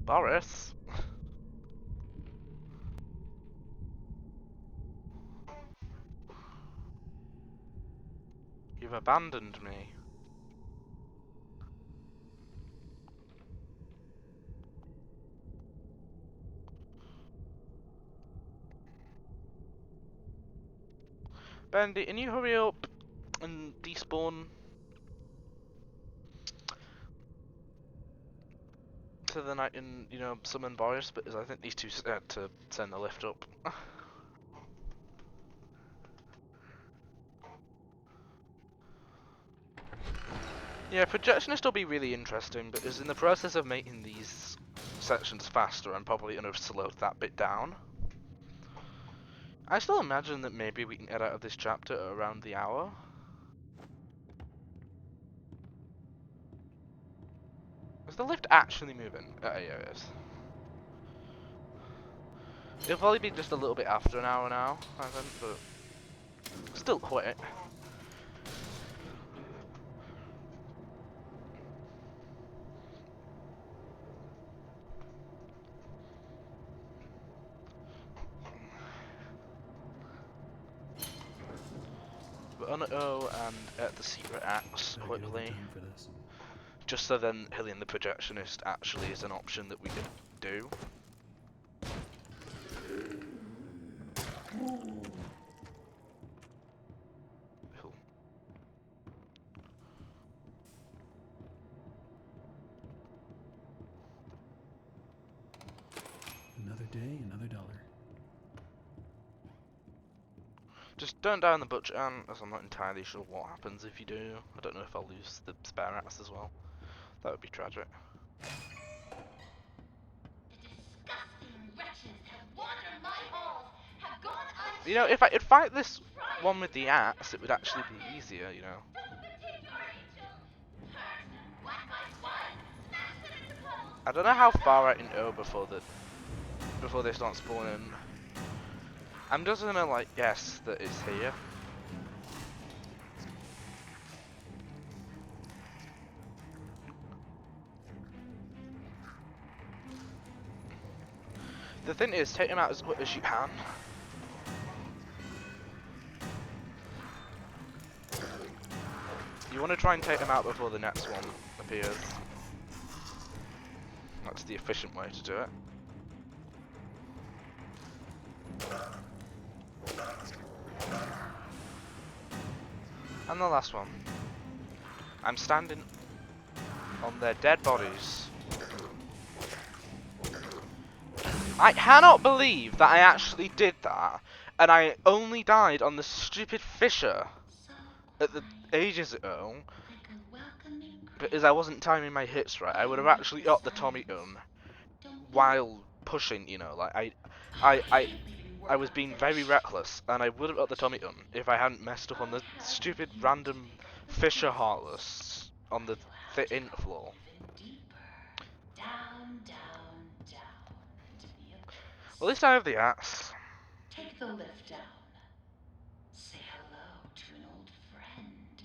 Boris? You've abandoned me. Bendy, can you hurry up and despawn? So then I can, summon Boris, because I think these two had to send the lift up. Yeah, projectionist will be really interesting, because in the process of making these sections faster, I'm probably going to slow that bit down. I still imagine that maybe we can get out of this chapter at around the hour. Is the lift actually moving? Yeah, it is. It'll probably be just a little bit after an hour now, I think, but still quick. un-O and at the secret axe Gotta get quickly, overtime for this. just so then killing the projectionist actually is an option that we could do. Cool. Another day, another dollar. Just don't die on the butcher ant, as I'm not entirely sure what happens if you do. I don't know if I'll lose the spare axe as well. That would be tragic. The disgusting wretches that wander my halls have gone unchecked. You know, if I could fight this one with the axe, it would actually be easier, you know. I don't know how far I can go before they start spawning. I'm just gonna like guess that it's here. The thing is, take him out as quick as you can. You want to try and take him out before the next one appears. That's the efficient way to do it. And the last one. I'm standing on their dead bodies. I cannot believe that I actually did that, and I only died on the stupid fisher at the ages ago because I wasn't timing my hits right. I would have actually got the Tommy gun while pushing, you know, like I was being very reckless, and I would have got the Tommy gun if I hadn't messed up on the stupid random fisher heartless on the thin floor. Down, down, down into the abyss. Well, at least I have the axe. Take the lift down. Say hello to an old friend.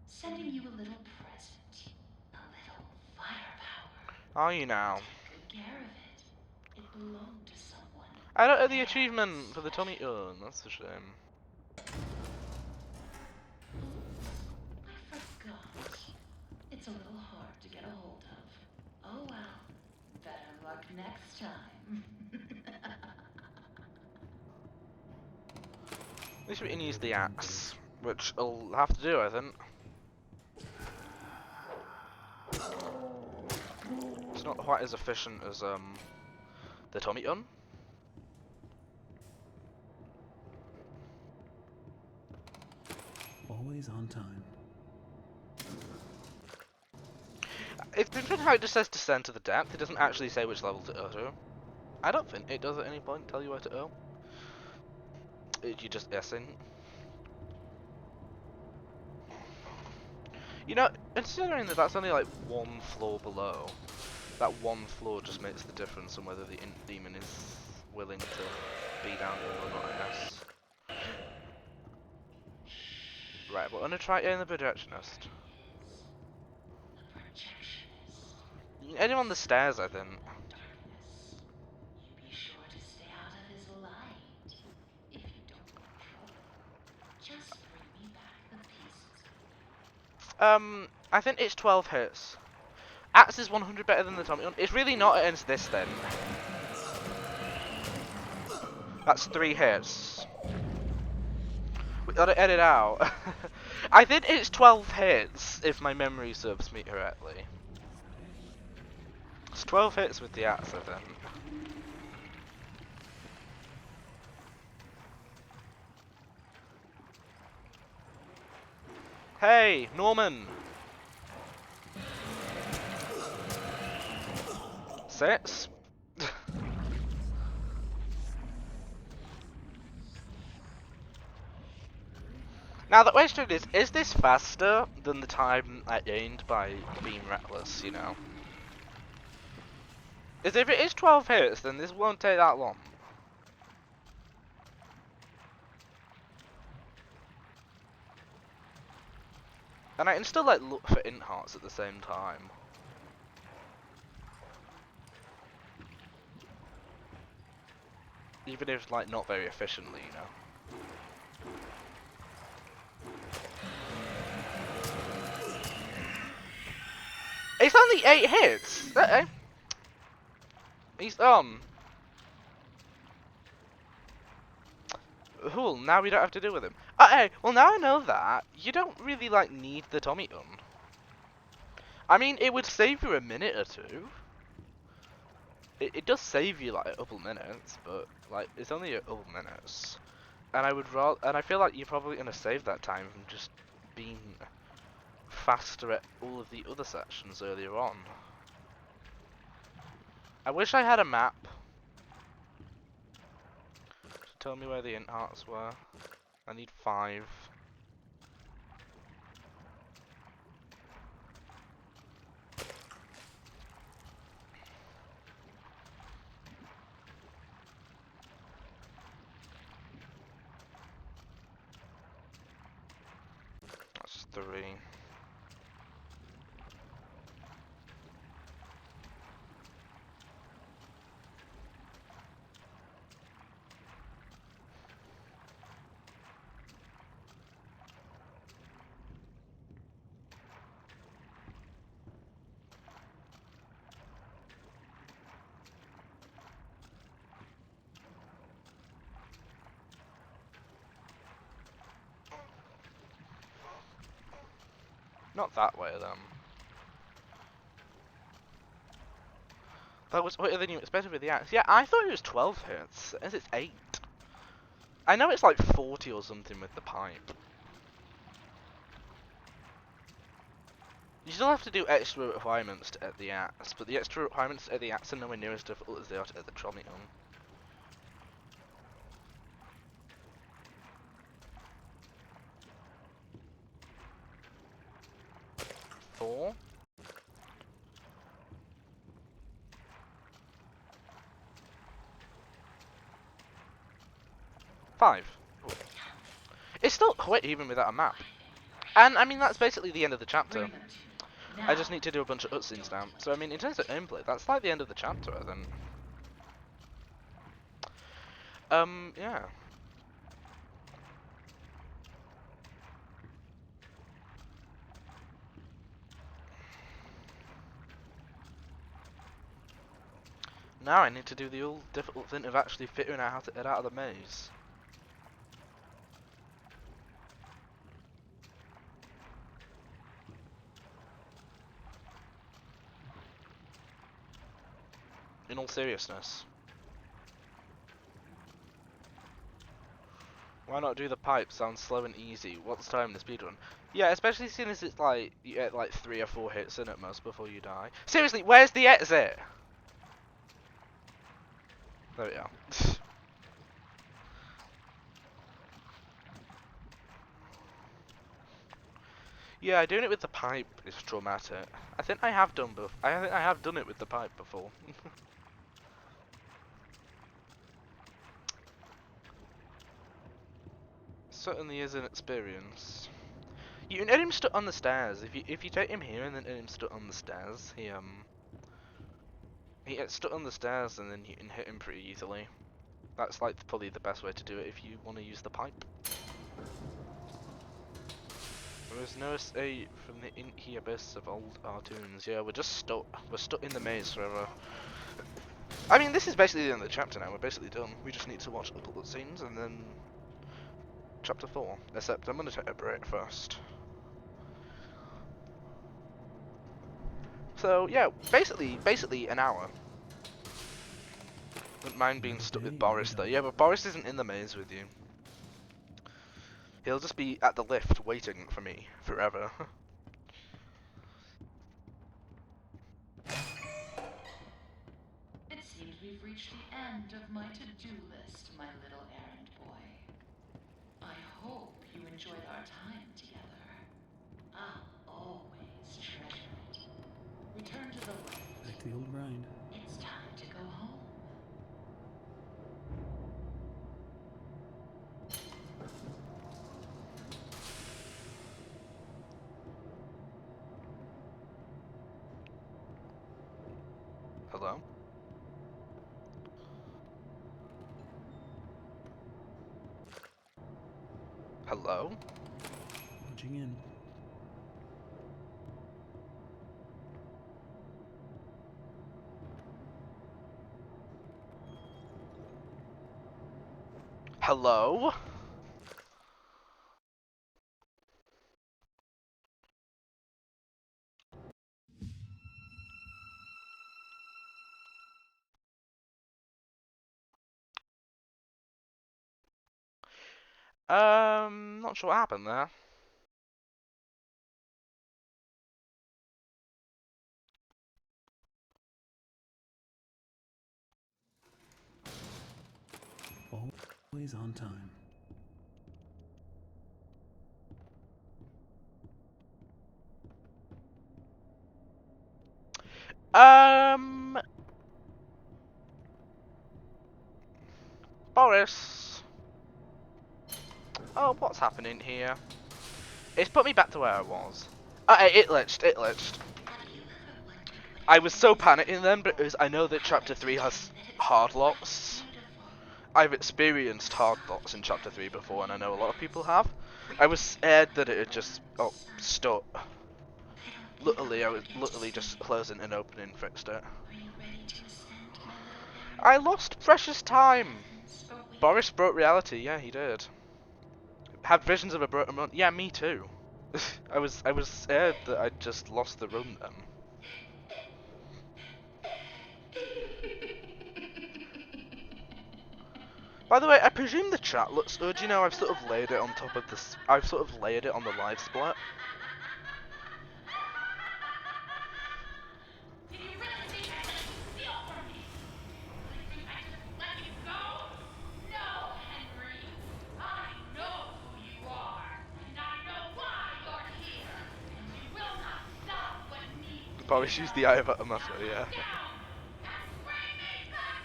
Sending you a little present. A little firepower. Are you now? Take good care of it. It belonged to someone. I don't have the achievement for the Tommy gun. That's a shame. I forgot. It's a little hard to get a hold of. Oh well. Better luck next time. At least we can use the axe, which I'll have to do, I think. It's not quite as efficient as the Tommy gun. Always on time. It's interesting how it just says descend to the depth. It doesn't actually say which level to go to. I don't think it does at any point tell you where to go. You're just guessing. You know, considering that that's only like one floor below, that one floor just makes the difference on whether the demon is willing to be down here or not, I guess. Right, we're gonna try getting the projectionist. Anyone on the stairs, I think. Be sure to stay out of his light. If you don't want trouble, just bring me back the pieces. I think it's 12 hits. Axe is 100 better than the Tommy gun. It's really not against this then. That's 3 hits. We gotta edit out. I think it's 12 hits, if my memory serves me correctly. It's 12 hits with the axe, I think. Hey, Norman! 6? Now the question is this faster than the time I gained by being reckless, you know? If it is 12 hits, then this won't take that long. And I can still like look for int hearts at the same time. Even if like not very efficiently, you know. It's only 8 hits! He's, Cool, now we don't have to deal with him. Hey, well now I know that, you don't really, like, need the Tommy gun. I mean, it would save you a minute or two. It does save you, like, a couple minutes, but, like, it's only a couple minutes. And I feel like you're probably gonna save that time from just being faster at all of the other sections earlier on. I wish I had a map to tell me where the int hearts were. I need 5. That's 3. Not that way, then. That was quicker than you expected with the axe. Yeah, I thought it was 12 hits, as it's 8. I know it's like 40 or something with the pipe. You still have to do extra requirements to hit the axe, but the extra requirements to hit the axe are nowhere near as difficult as they are to hit the trolley gun. 4. 5. Ooh. It's still quick even without a map. And I mean, that's basically the end of the chapter. I just need to do a bunch of cutscenes now. So I mean, in terms of gameplay, that's like the end of the chapter, I think. Yeah. Now I need to do the old difficult thing of actually figuring out how to get out of the maze. In all seriousness. Why not do the pipe? Sounds slow and easy. What's time the speedrun? Yeah, especially seeing as it's like, you get like 3 or 4 hits in at most before you die. Seriously, where's the exit? There we are. Yeah, doing it with the pipe is traumatic. I think I have done it with the pipe before. Certainly is an experience. You can hit him stuck on the stairs. If you take him here and then hit him stuck on the stairs, he gets stuck on the stairs and then you can hit him pretty easily. That's like probably the best way to do it if you want to use the pipe. There is no escape from the inky abyss of old cartoons. Yeah, we're just stuck. We're stuck in the maze forever. I mean, this is basically the end of the chapter now. We're basically done. We just need to watch a couple of scenes and then chapter 4. Except I'm gonna take a break first. So yeah, basically an hour. Wouldn't mind being stuck with Boris though. Yeah, but Boris isn't in the maze with you. He'll just be at the lift waiting for me forever. It seems we've reached the end of my to-do list, my little errand boy. I hope you enjoyed our time together. I'll always treasure it. Return to the light. Back to the old grind. It's time to go home. Hello? Hello? Punching in. Hello? Not sure what happened there. Always on time. Boris. Oh, what's happening here? It's put me back to where I was. It glitched, it glitched. I was so panicking then because I know that chapter 3 has hard lots. I've experienced hard lots in chapter 3 before, and I know a lot of people have. I was scared that it had just stuck. Literally, I was literally just closing and opening fixed it. I lost precious time. Boris broke reality. Yeah, he did. Had visions of a broken run. Yeah, me too. I was scared that I'd just lost the run then. By the way, I presume the chat looks good. You know, I've sort of layered it on top of this. I've sort of layered it on the live split. Did you really think I let you steal from me? Really think I just let you go? No, Henry. I know who you are, and I know why you're here, and you will not stop what needs to be Boris used the eye of Atmosfer, yeah. down and bring me back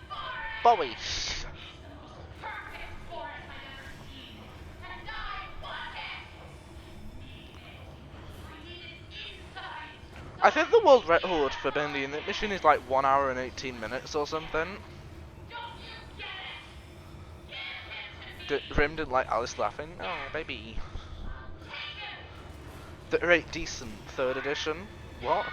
my forest! Boris! It's the most perfect forest I've ever seen, and I want it! I need it. I need it inside so I I think the can world tear record for Bendy in that mission is like 1 hour and 18 minutes or something. Don't you get it? Give him to me! Grim didn't like Alice laughing. Oh, baby. I'll take him! The great decent 3rd edition. What?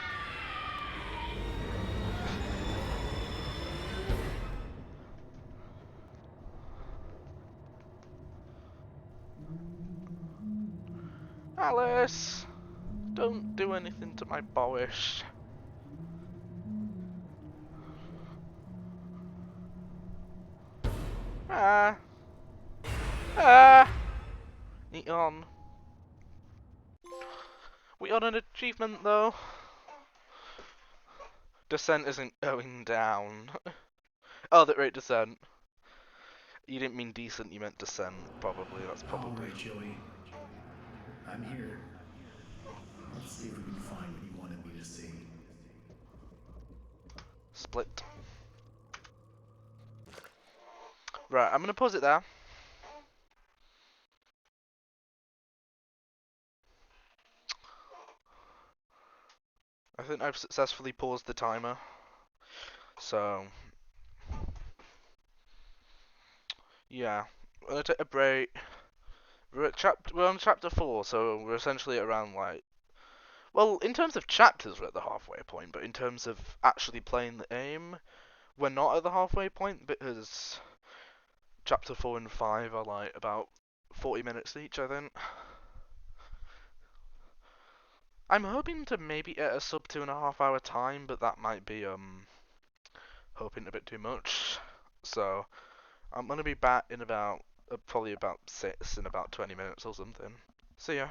Alice! Don't do anything to my Boris. Ah. Ah. Eat on. We got an achievement though. Descent isn't going down. Oh, that rate descent. You didn't mean decent, you meant descent, probably. That's All probably. right, Joey. I'm here. Let's see if we can find what you wanted me to see. Split. Right, I'm gonna pause it there. I think I've successfully paused the timer. So, yeah. I'm gonna take a break. We're on chapter 4, so we're essentially around like. Well, in terms of chapters, we're at the halfway point, but in terms of actually playing the game, we're not at the halfway point because chapter 4 and 5 are like about 40 minutes each, I think. I'm hoping to maybe get a sub 2.5 hour time, but that might be hoping a bit too much. So I'm gonna be back in about probably about 6 in about 20 minutes or something. See ya.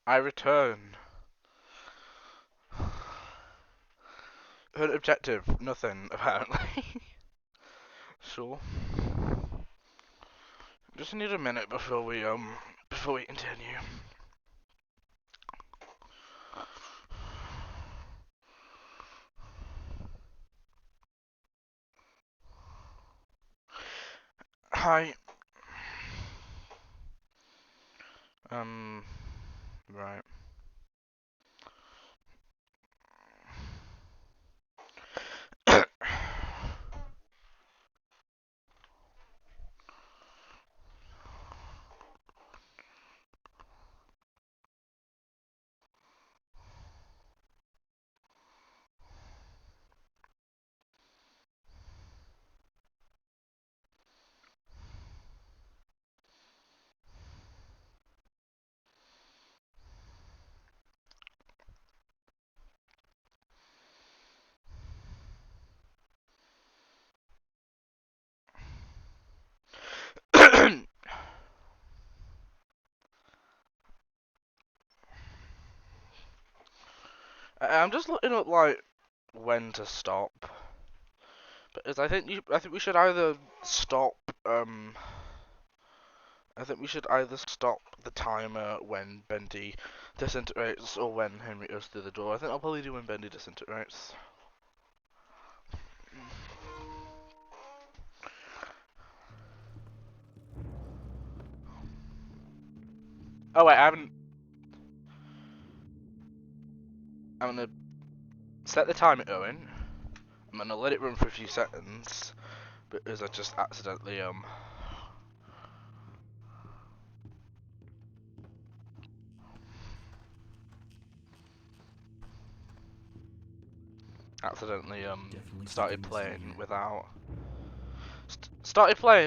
I return. Her objective, nothing, apparently. Sure. Just need a minute before we continue. Hi. Right. I'm just looking at like when to stop, because I think we should either stop I think we should either stop the timer when Bendy disintegrates or when Henry goes through the door. I think I'll probably do when Bendy disintegrates. Oh wait, I'm gonna set the timer going. I'm gonna let it run for a few seconds because I just accidentally Definitely started something missing playing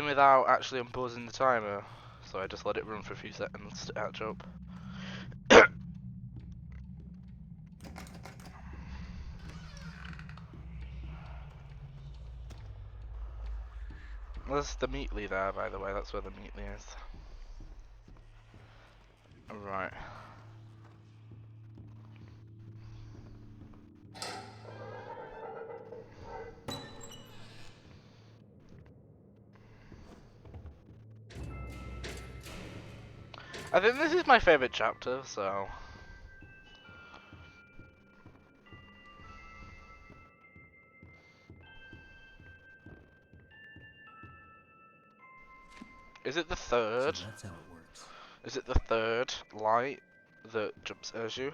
here. without actually unpausing the timer. So I just let it run for a few seconds to catch up. There's the Meatly there, by the way. That's where the Meatly is. Right. I think this is my favorite chapter, so. Is it the So third? that's how it works. Is it the third light that jump scares you?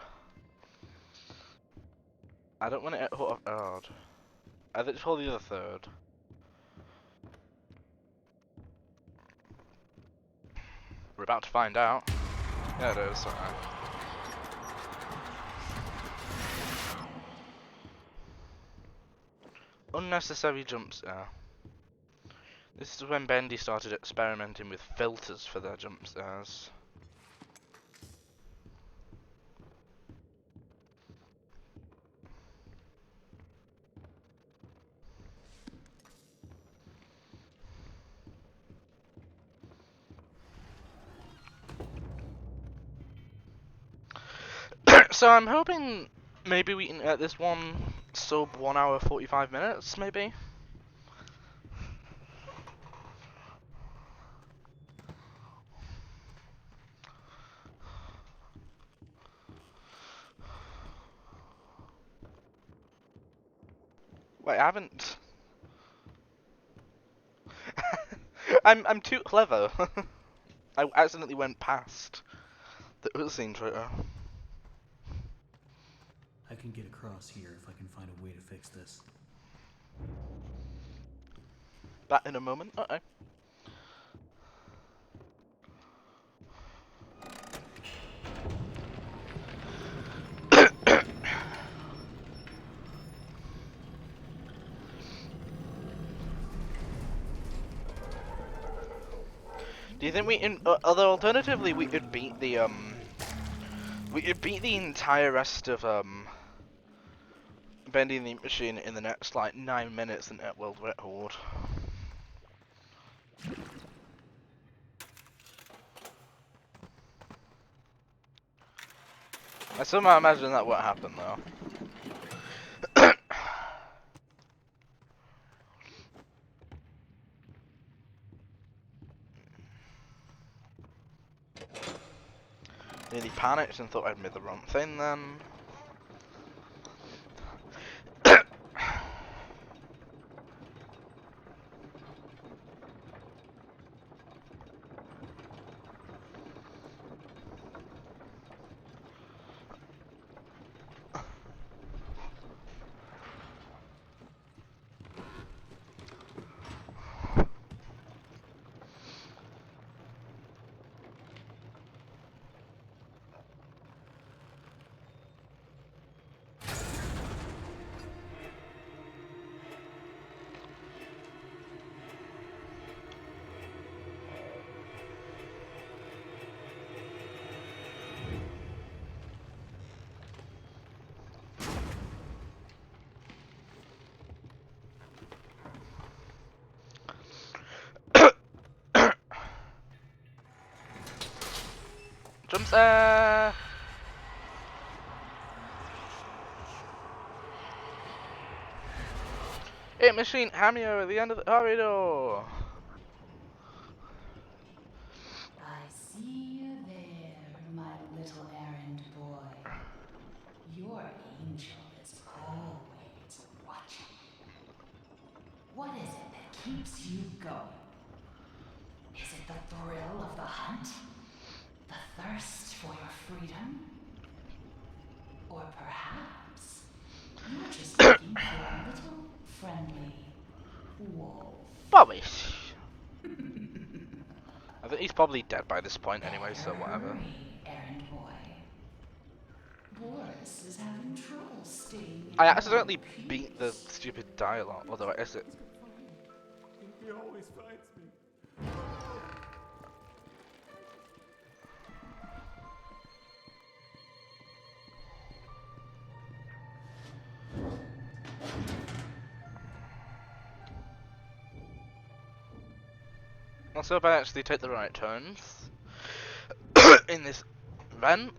I don't want to get off guard. I think it's probably the third. We're about to find out. Yeah, it is. Alright. Unnecessary jump scare. This is when Bendy started experimenting with filters for their jump scares. So I'm hoping maybe we can get this one sub 1 hour 45 minutes, maybe? Wait, I haven't. I'm too clever. I accidentally went past the cutscene trailer. I can get across here if I can find a way to fix this. That in a moment. Uh-oh. Do you think we can? Although alternatively, we could beat the entire rest of Bending the Machine in the next like 9 minutes and at world record. I somehow imagine that won't happen though. Nearly panicked and thought I'd made the wrong thing then. Jump scare! Hit machine Hamio at the end of the corridor! I see you there, my little errand boy. Your angel is always watching. What is it that keeps you going? Is it the thrill of the hunt? The thirst for your freedom? Or perhaps you're just looking for a little friendly wolf? Bobbish! I think he's probably dead by this point anyway, so whatever. Hurry, errand boy. Boris is having trouble staying in I one accidentally beat the piece. stupid dialogue, although I guess it. He always finds me. Also, if I actually take the right turns in this event.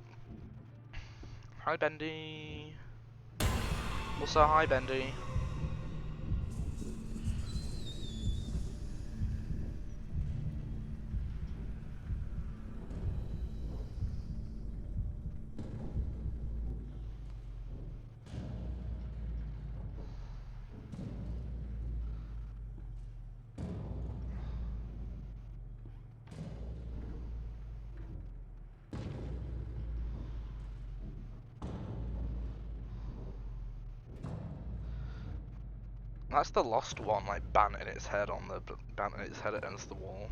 Hi, Bendy. Also, hi, Bendy. That's the lost one, like banting its head against the wall.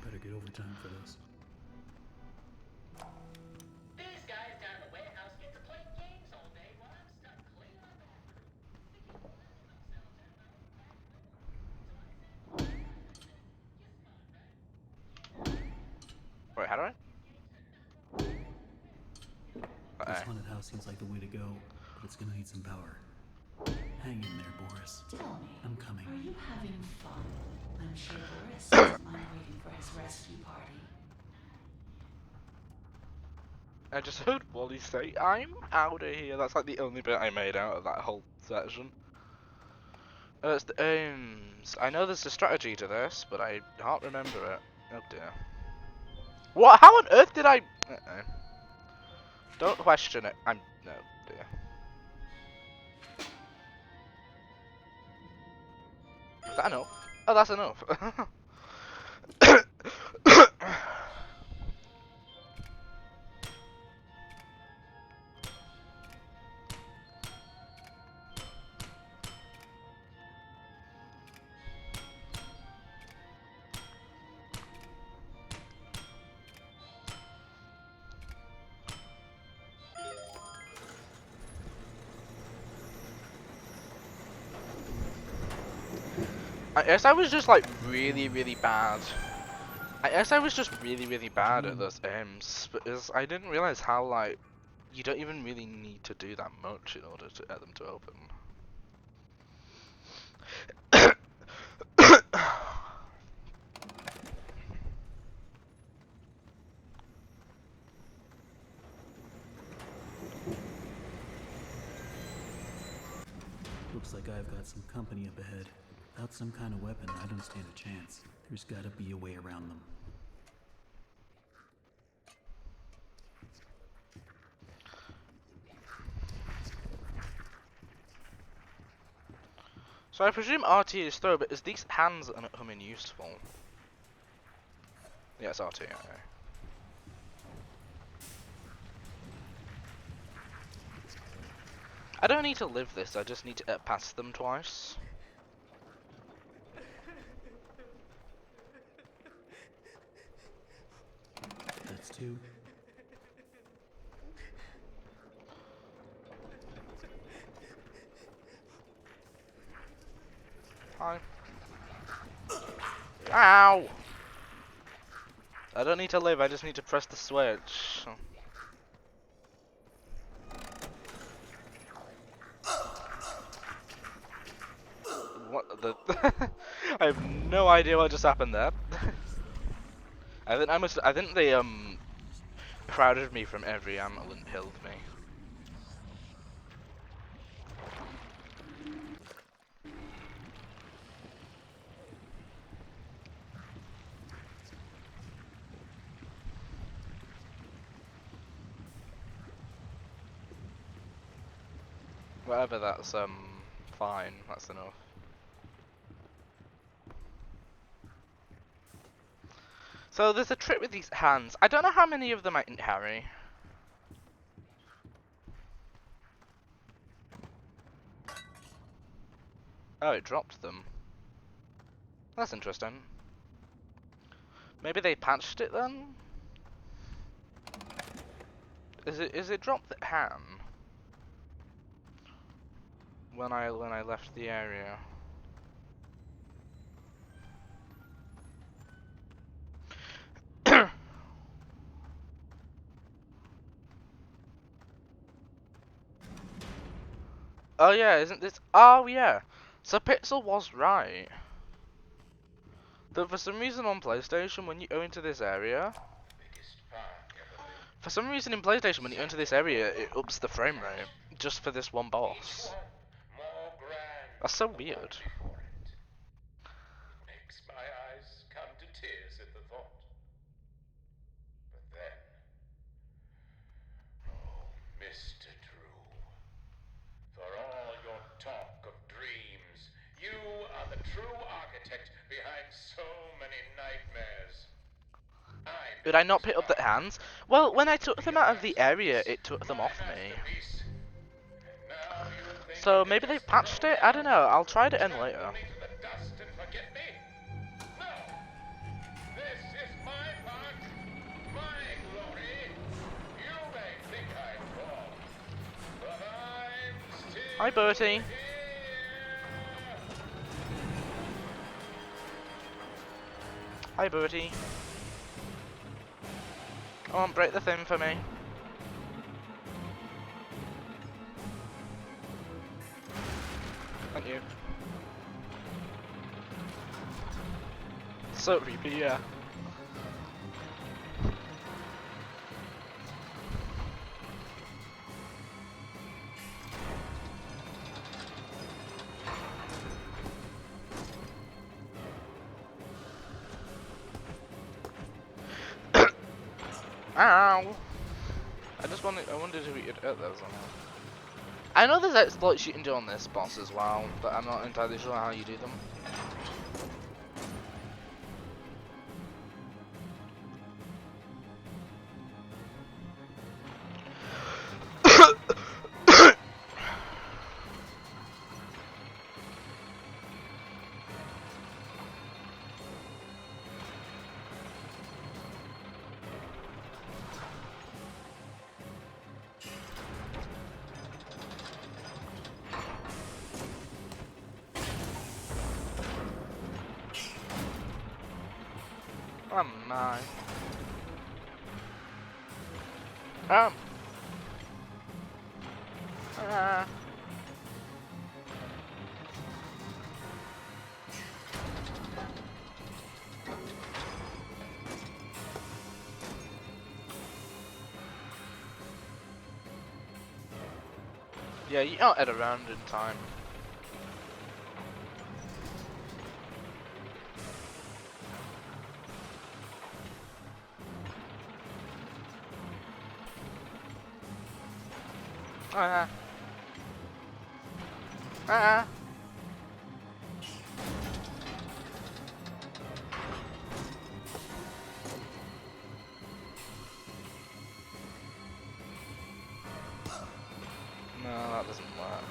Better get overtime for this. These guys down in the warehouse get to play games all day while I'm stuck cleaning my bathroom. They keep burning themselves out my own back door. So I said, why not? You're smart, right? Wait, how do I? This haunted house seems like the way to go, but it's gonna need some power. Hang in there, Boris. Tell me, I'm coming. are you having fun? I'm sure Boris doesn't mind waiting for his rescue party. I just heard Wally say, "I'm out of here." That's like the only bit I made out of that whole section. It's the aims. I know there's a strategy to this, but I can't remember it. Oh dear. What? How on earth did I... Don't question it. I'm... No, dear. Is that enough? Oh, that's enough. I guess I was just like really, really bad. I guess I was just really, really bad at those aims, because I didn't realize how like you don't even really need to do that much in order to get them to open. Looks like I've got some company up ahead. Without some kind of weapon, I don't stand a chance. There's gotta be a way around them. So I presume RT is throw, but is these hands that are not coming useful? Yeah, it's RT, okay. I don't need to live this, I just need to get past them twice. That's two. Hi. Ow! I don't need to live, I just need to press the switch. What the... I have no idea what just happened there. I think they crowded me from every angle and killed me. Whatever, that's fine, that's enough. So there's a trick with these hands. I don't know how many of them I can carry. Oh, it dropped them. That's interesting. Maybe they patched it then? Is it dropped the hand? When I left the area. Oh yeah, isn't this... Oh yeah! So Pixel was right. That for some reason on PlayStation, when you go into this area... For some reason in PlayStation, when you go into this area, it ups the frame rate. Just for this one boss. That's so weird. Makes my eyes come to tears at the thought. But then... Oh, Mr. Drew. For all your talk of dreams, you are the true architect behind so many nightmares. Did I not pick up the hands? Well, when I took them out of the area, it took them off me. So maybe they've patched it? I don't know, I'll try it again later. Hi, Bertie. Hi, Bertie. Come on, break the thing for me. Thank you. So creepy, yeah. Ow! I wondered who we could hit those on. I know there's exploits you can do on this boss as well, but I'm not entirely sure how you do them. Oh my. Um. Ah. Yeah, you can't head around in time. Ah. Ah. No, that doesn't work.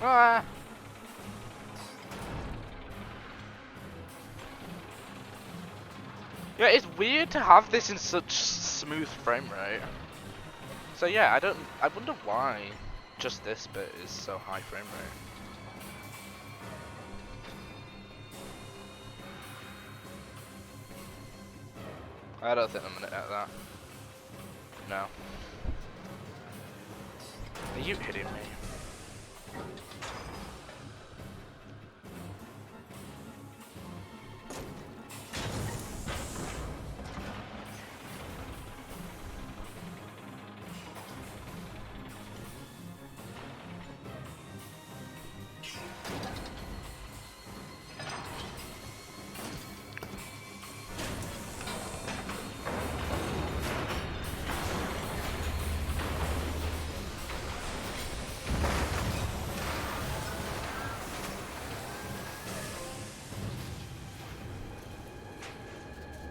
Ah. Yeah, it's weird to have this in such smooth frame rate. So yeah, I wonder why just this bit is so high frame rate. I don't think I'm gonna hit that. No. Are you hitting me?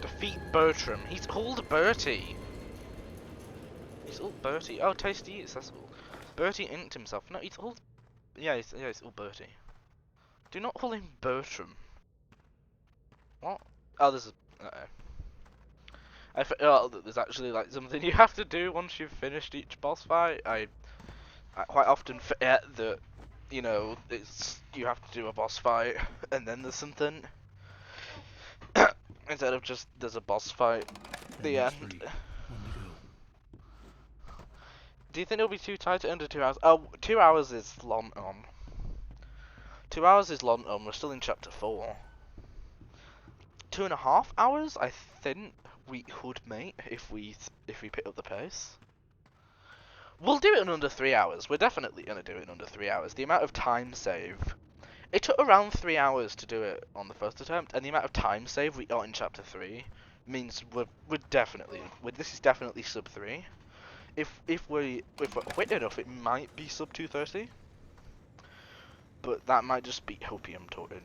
Defeat Bertram. He's old Bertie. He's old Bertie. Oh, tasty accessible. Bertie inked himself. No, he's old. Yeah, he's old Bertie. Do not call him Bertram. What? Oh, there's a. I forgot that there's actually like something you have to do once you've finished each boss fight. I quite often forget that, you know, you have to do a boss fight and then there's something instead of just there's a boss fight at the Enemy's end. free. One to go. Do you think it'll be too tight to under 2 hours? Oh, 2 hours is long on. 2 hours is long on. We're still in chapter 4. 2.5 hours, I think we could make if we pick up the pace. We'll do it in under 3 hours. We're definitely gonna do it in under 3 hours. The amount of time save. It took around 3 hours to do it on the first attempt, and the amount of time save we got in chapter 3 means we're definitely this is definitely sub 3. If we're quick enough, it might be sub 230, but that might just be hopium talking.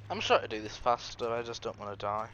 I'm sure to do this faster, I just don't want to die.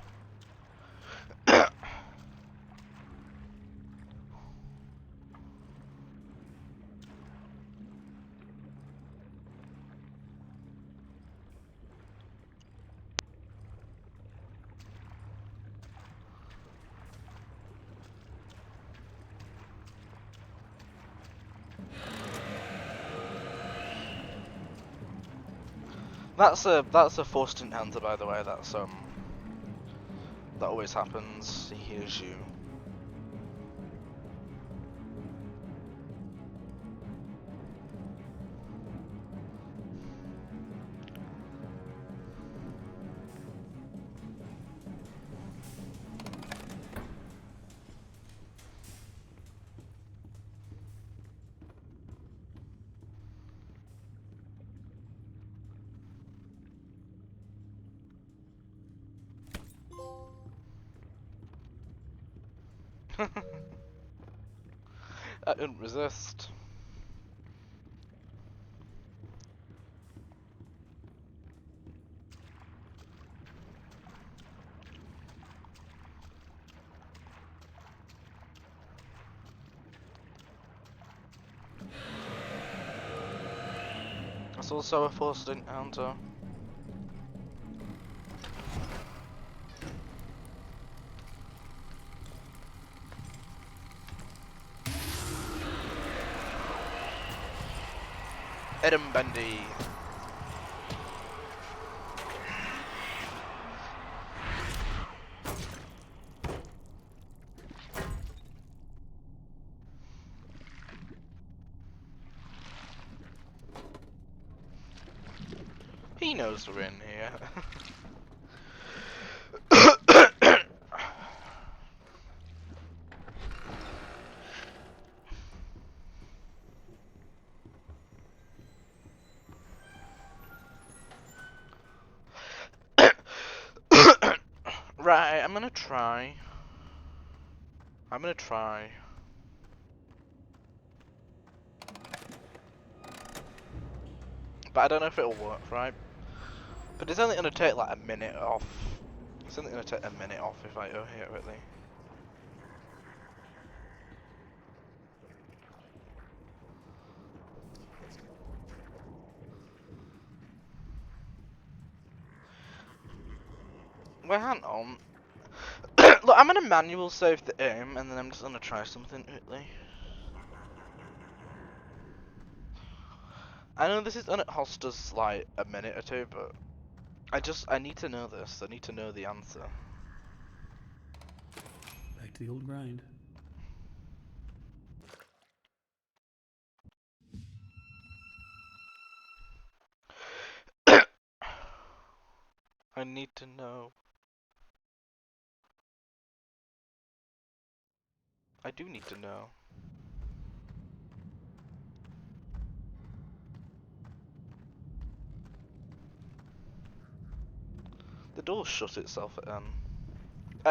That's a forced encounter, by the way. That's that always happens. He hears you. I didn't resist. That's also a forced encounter. Hit him, Bendy. He knows we're in here. Right, I'm gonna try. But I don't know if it'll work, right? But it's only gonna take like a minute off. It's only gonna take a minute off if I go here, really. Well, hang on. Look, I'm gonna manual save the aim, and then I'm just gonna try something quickly. I know this is gonna cost us like a minute or two, but I need to know this. I need to know the answer. Back to the old grind. I need to know. I do need to know. The door shut itself at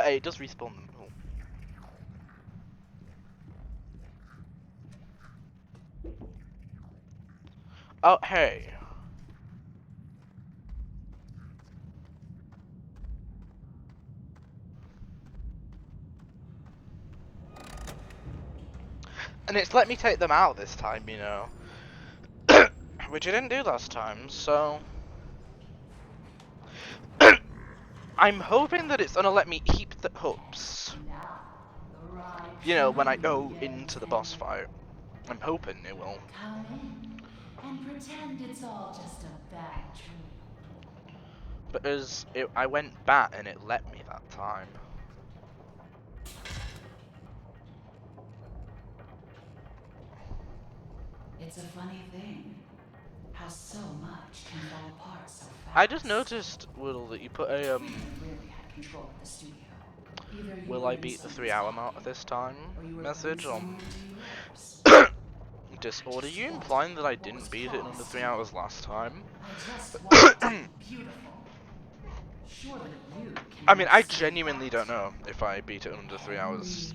hey, it does respawn them. Oh, hey. And it's let me take them out this time, you know. Which I didn't do last time, so... I'm hoping that it's gonna let me keep the hoops. You know, when I go into the boss fight. I'm hoping it will. Come in and pretend it's all just a bad dream. But I went bat and it let me that time. It's a funny thing how so much can fall apart so fast. I just noticed, Will, that you put a You really had control of the studio. Either you will were I in beat the someone's 3 hour pocket, mark this time or you were message putting on someone to yours. Discord. Are you implying that I didn't beat it in under 3 hours last time? I just want it to be beautiful. Surely you can I mean, I understand genuinely that. don't know if I beat it in under 3 hours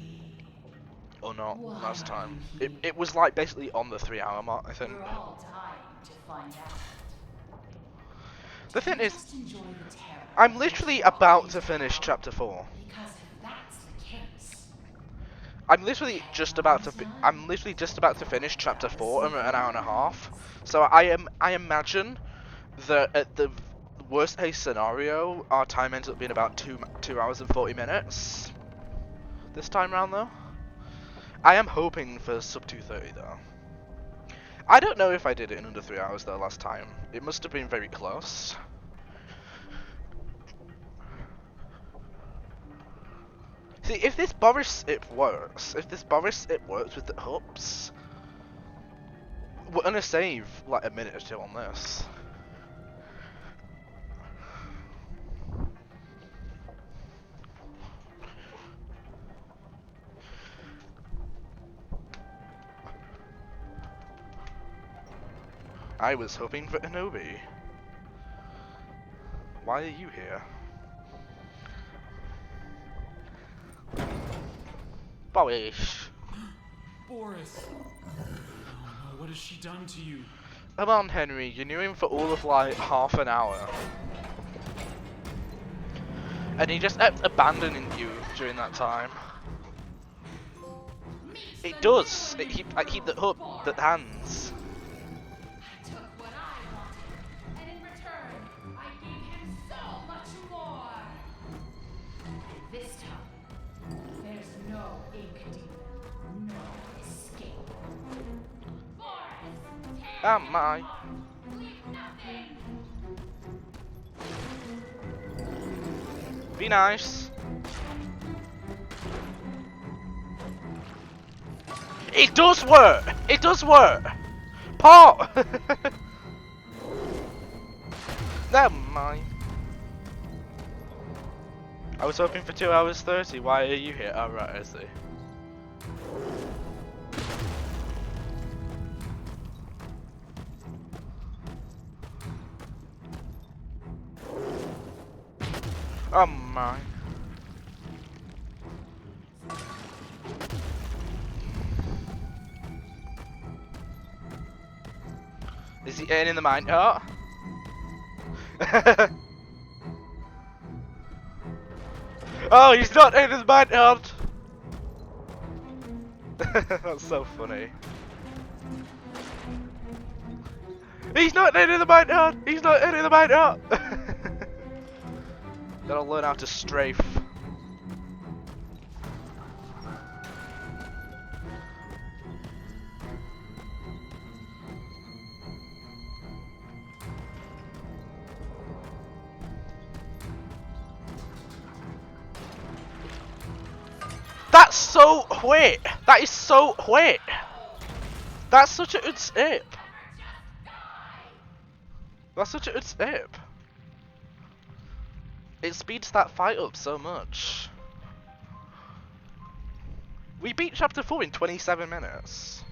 or not Why last are time. you It was like basically on the 3 hour mark, I think. We're all dying to find out. The thing You is, just enjoy the terror I'm of literally losing all about these to finish powers. chapter 4. Because if that's the case, I'm literally just about to. Caroline I'm literally just about to finish chapter 4 in an hour and a half. Secrets. So I imagine that at the worst case scenario, our time ends up being about 2 hours and 40 minutes. This time round, though, I am hoping for sub 2:30 though. I don't know if I did it in under 3 hours though last time. It must have been very close. See, if this Boris it works, with the hubs, we're gonna save like a minute or two on this. I was hoping for Anobi. Why are you here? Boris. Boris! Oh no, what has she done to you? Come on, Henry, you knew him for all of like half an hour. And he just kept abandoning you during that time. Meet It the does. new I keep the hub, the hands. I took what I wanted, and in return, I gave him so much more. And this time, there's no ink demon, no escape. Boris, tear Oh him my. apart. Leave nothing. Be nice. It does work! It does work! Pot! Never mind. I was hoping for 2 hours 30. Why are you here? Oh, right, I see. Oh my. Is he in the mine? Oh! Oh, he's not in the mine! That's so funny. He's not in the mine! He's not in the mine! Gotta learn how to strafe. That's so quick! That is so quick! That's such a good step. That's such a good step. It speeds that fight up so much. We beat chapter 4 in 27 minutes.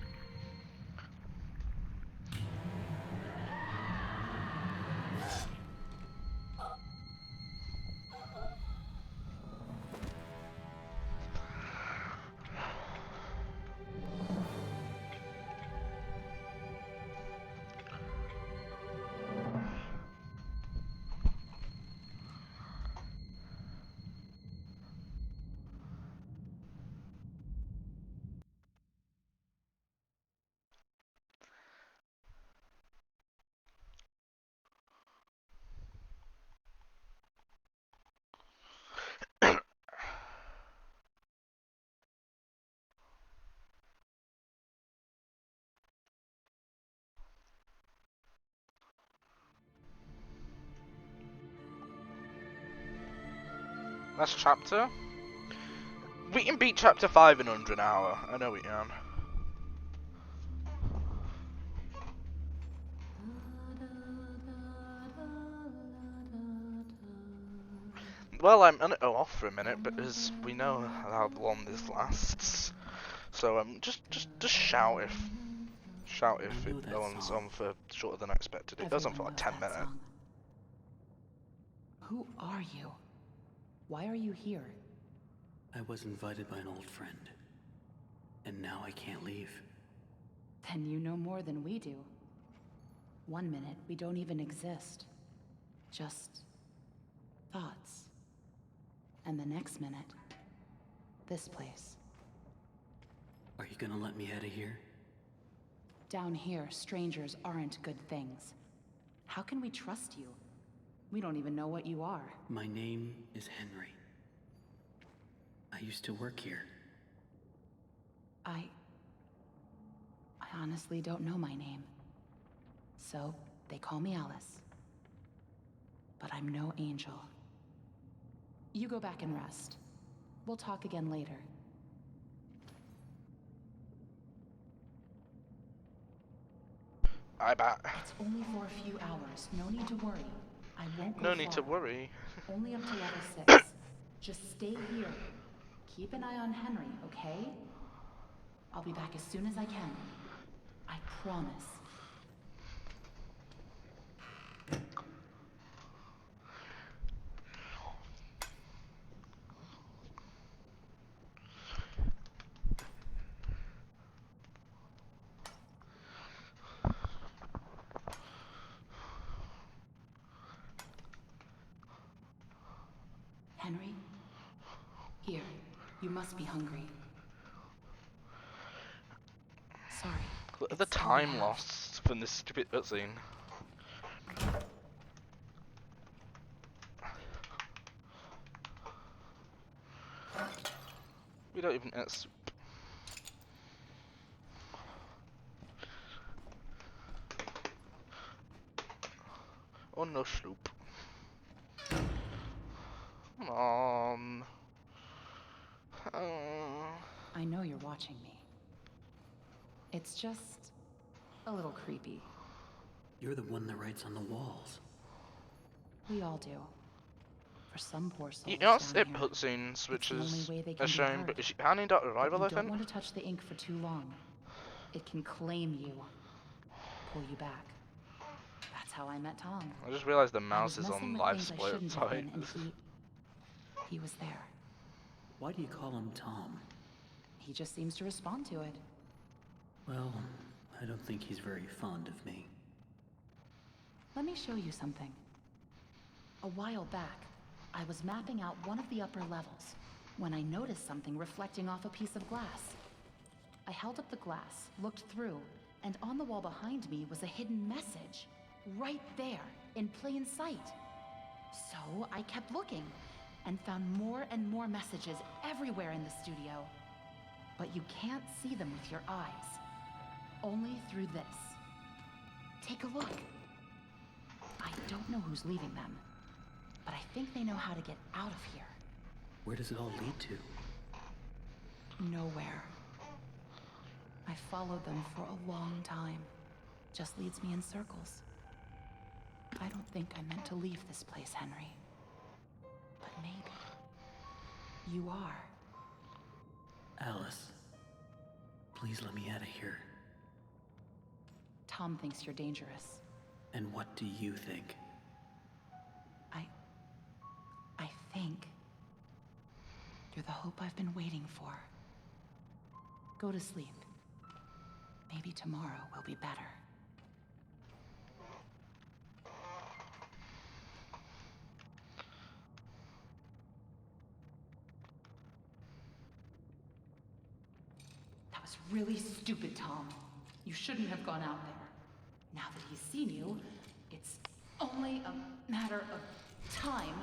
Last chapter? We can beat chapter 5 in under an hour. I know we can. Well, I'm gonna go off for a minute because we know how long this lasts. So just shout if I it know that goes song. on for shorter than expected. It goes on for Everyone like knows 10 that minutes. song. Who are you? Why are you here? I was invited by an old friend. And now I can't leave. Then you know more than we do. 1 minute, we don't even exist. Just thoughts. And the next minute, this place. Are you gonna let me out of here? Down here, strangers aren't good things. How can we trust you? We don't even know what you are. My name is Henry. I used to work here. I honestly don't know my name. So, they call me Alice. But I'm no angel. You go back and rest. We'll talk again later. I bet. It's only for a few hours. No need to worry. I won't go No need to far. worry. Only up to level 6. Just stay here. Keep an eye on Henry, okay? I'll be back as soon as I can. I promise. Henry? Here. You must be hungry. Sorry. Look at the it's all I time have. lost from this stupid cutscene. We don't even get soup. Oh no, sloop. Come on. I know you're watching me. It's just a little creepy. You're the one that writes on the walls. We all do. For some poor souls You can't down skip here, cutscenes, which it's the is only way they a can be shame, heard. but is she handing out But arrival, you I don't think? want to touch the ink for too long. It can claim you, pull you back. That's how I met Tom. I just realised the I mouse was is messing on with live things I split, shouldn't have sorry. been, and he was there. Why do you call him Tom? He just seems to respond to it. Well, I don't think he's very fond of me. Let me show you something. A while back, I was mapping out one of the upper levels when I noticed something reflecting off a piece of glass. I held up the glass, looked through, and on the wall behind me was a hidden message. Right there, in plain sight. So I kept looking, and found more and more messages everywhere in the studio. But you can't see them with your eyes. Only through this. Take a look. I don't know who's leaving them, but I think they know how to get out of here. Where does it all lead to? Nowhere. I followed them for a long time. Just leads me in circles. I don't think I meant to leave this place, Henry. But maybe you are. Alice, please let me out of here. Tom thinks you're dangerous. And what do you think? I think you're the hope I've been waiting for. Go to sleep. Maybe tomorrow will be better. That was really stupid, Tom. You shouldn't have gone out there. Now that he's seen you, it's only a matter of time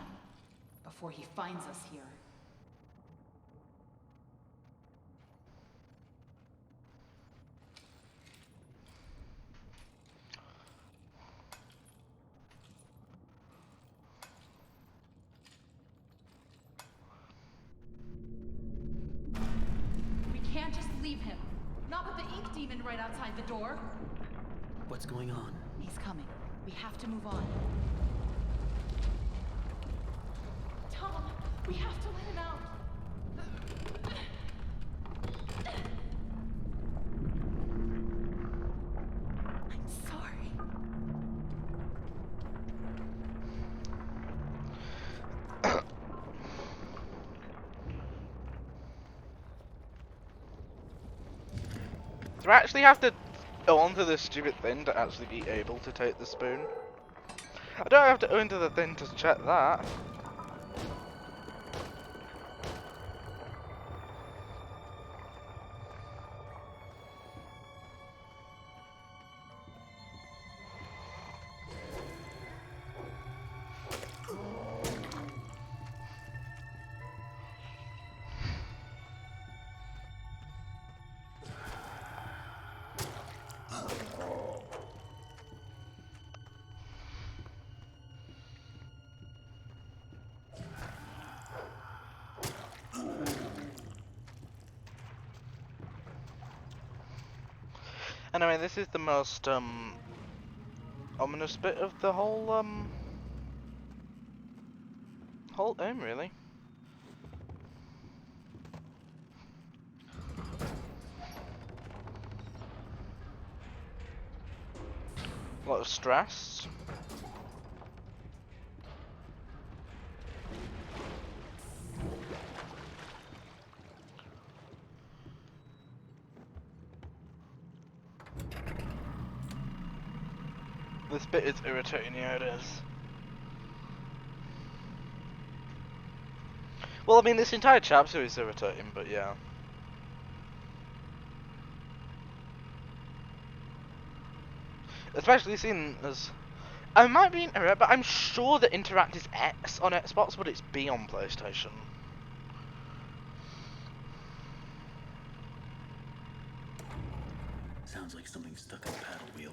before he finds us here. We can't just leave him. Not with the ink demon right outside the door. What's going on? He's coming. We have to move on. Tom, we have to let him out. I'm sorry. Do I actually have to go onto this stupid thing to actually be able to take the spoon? I don't have to go into the thing to check that. Anyway, this is the most ominous bit of the whole game, really. A lot of stress. This bit is irritating, yeah it is. Well, I mean, this entire chapter is irritating, but yeah. Especially seeing as... I might be incorrect, but I'm sure that Interact is X on Xbox, but it's B on PlayStation. Sounds like something stuck in the paddle wheel.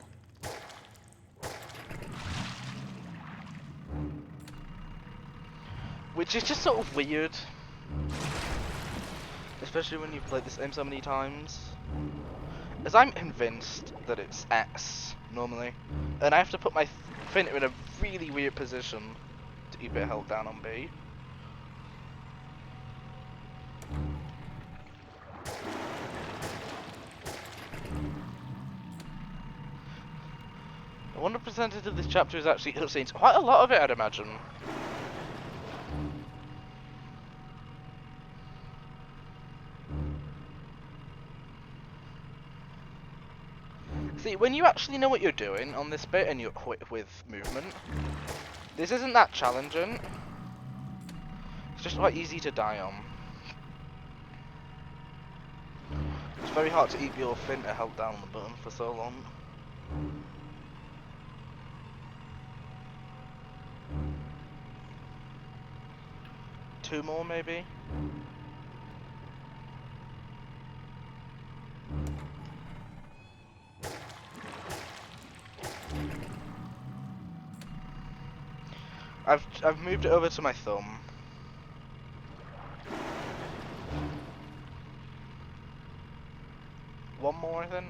Which is just sort of weird. Especially when you've played this game so many times. As I'm convinced that it's X, normally. And I have to put my finger in a really weird position to keep it held down on B. I wonder if the percentage of this chapter is actually cutscenes. Quite a lot of it, I'd imagine. See, when you actually know what you're doing on this bit and you're quick with movement, this isn't that challenging. It's just quite easy to die on. It's very hard to keep your finger held down on the button for so long. Two more, maybe? I've moved it over to my thumb. One more, I think.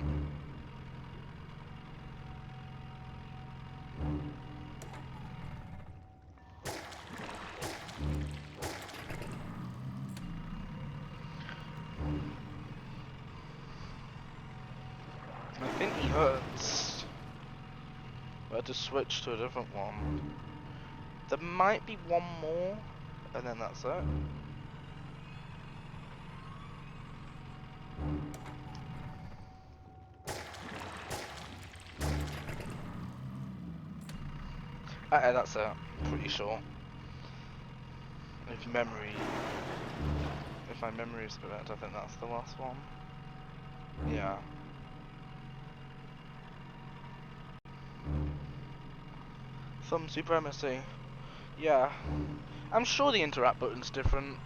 I think he hurts. I had to switch to a different one. There might be one more, and then that's it. That's it. I'm pretty sure. If my memory is correct, I think that's the last one. Yeah. Thumb supremacy. Yeah. I'm sure the interact button's different.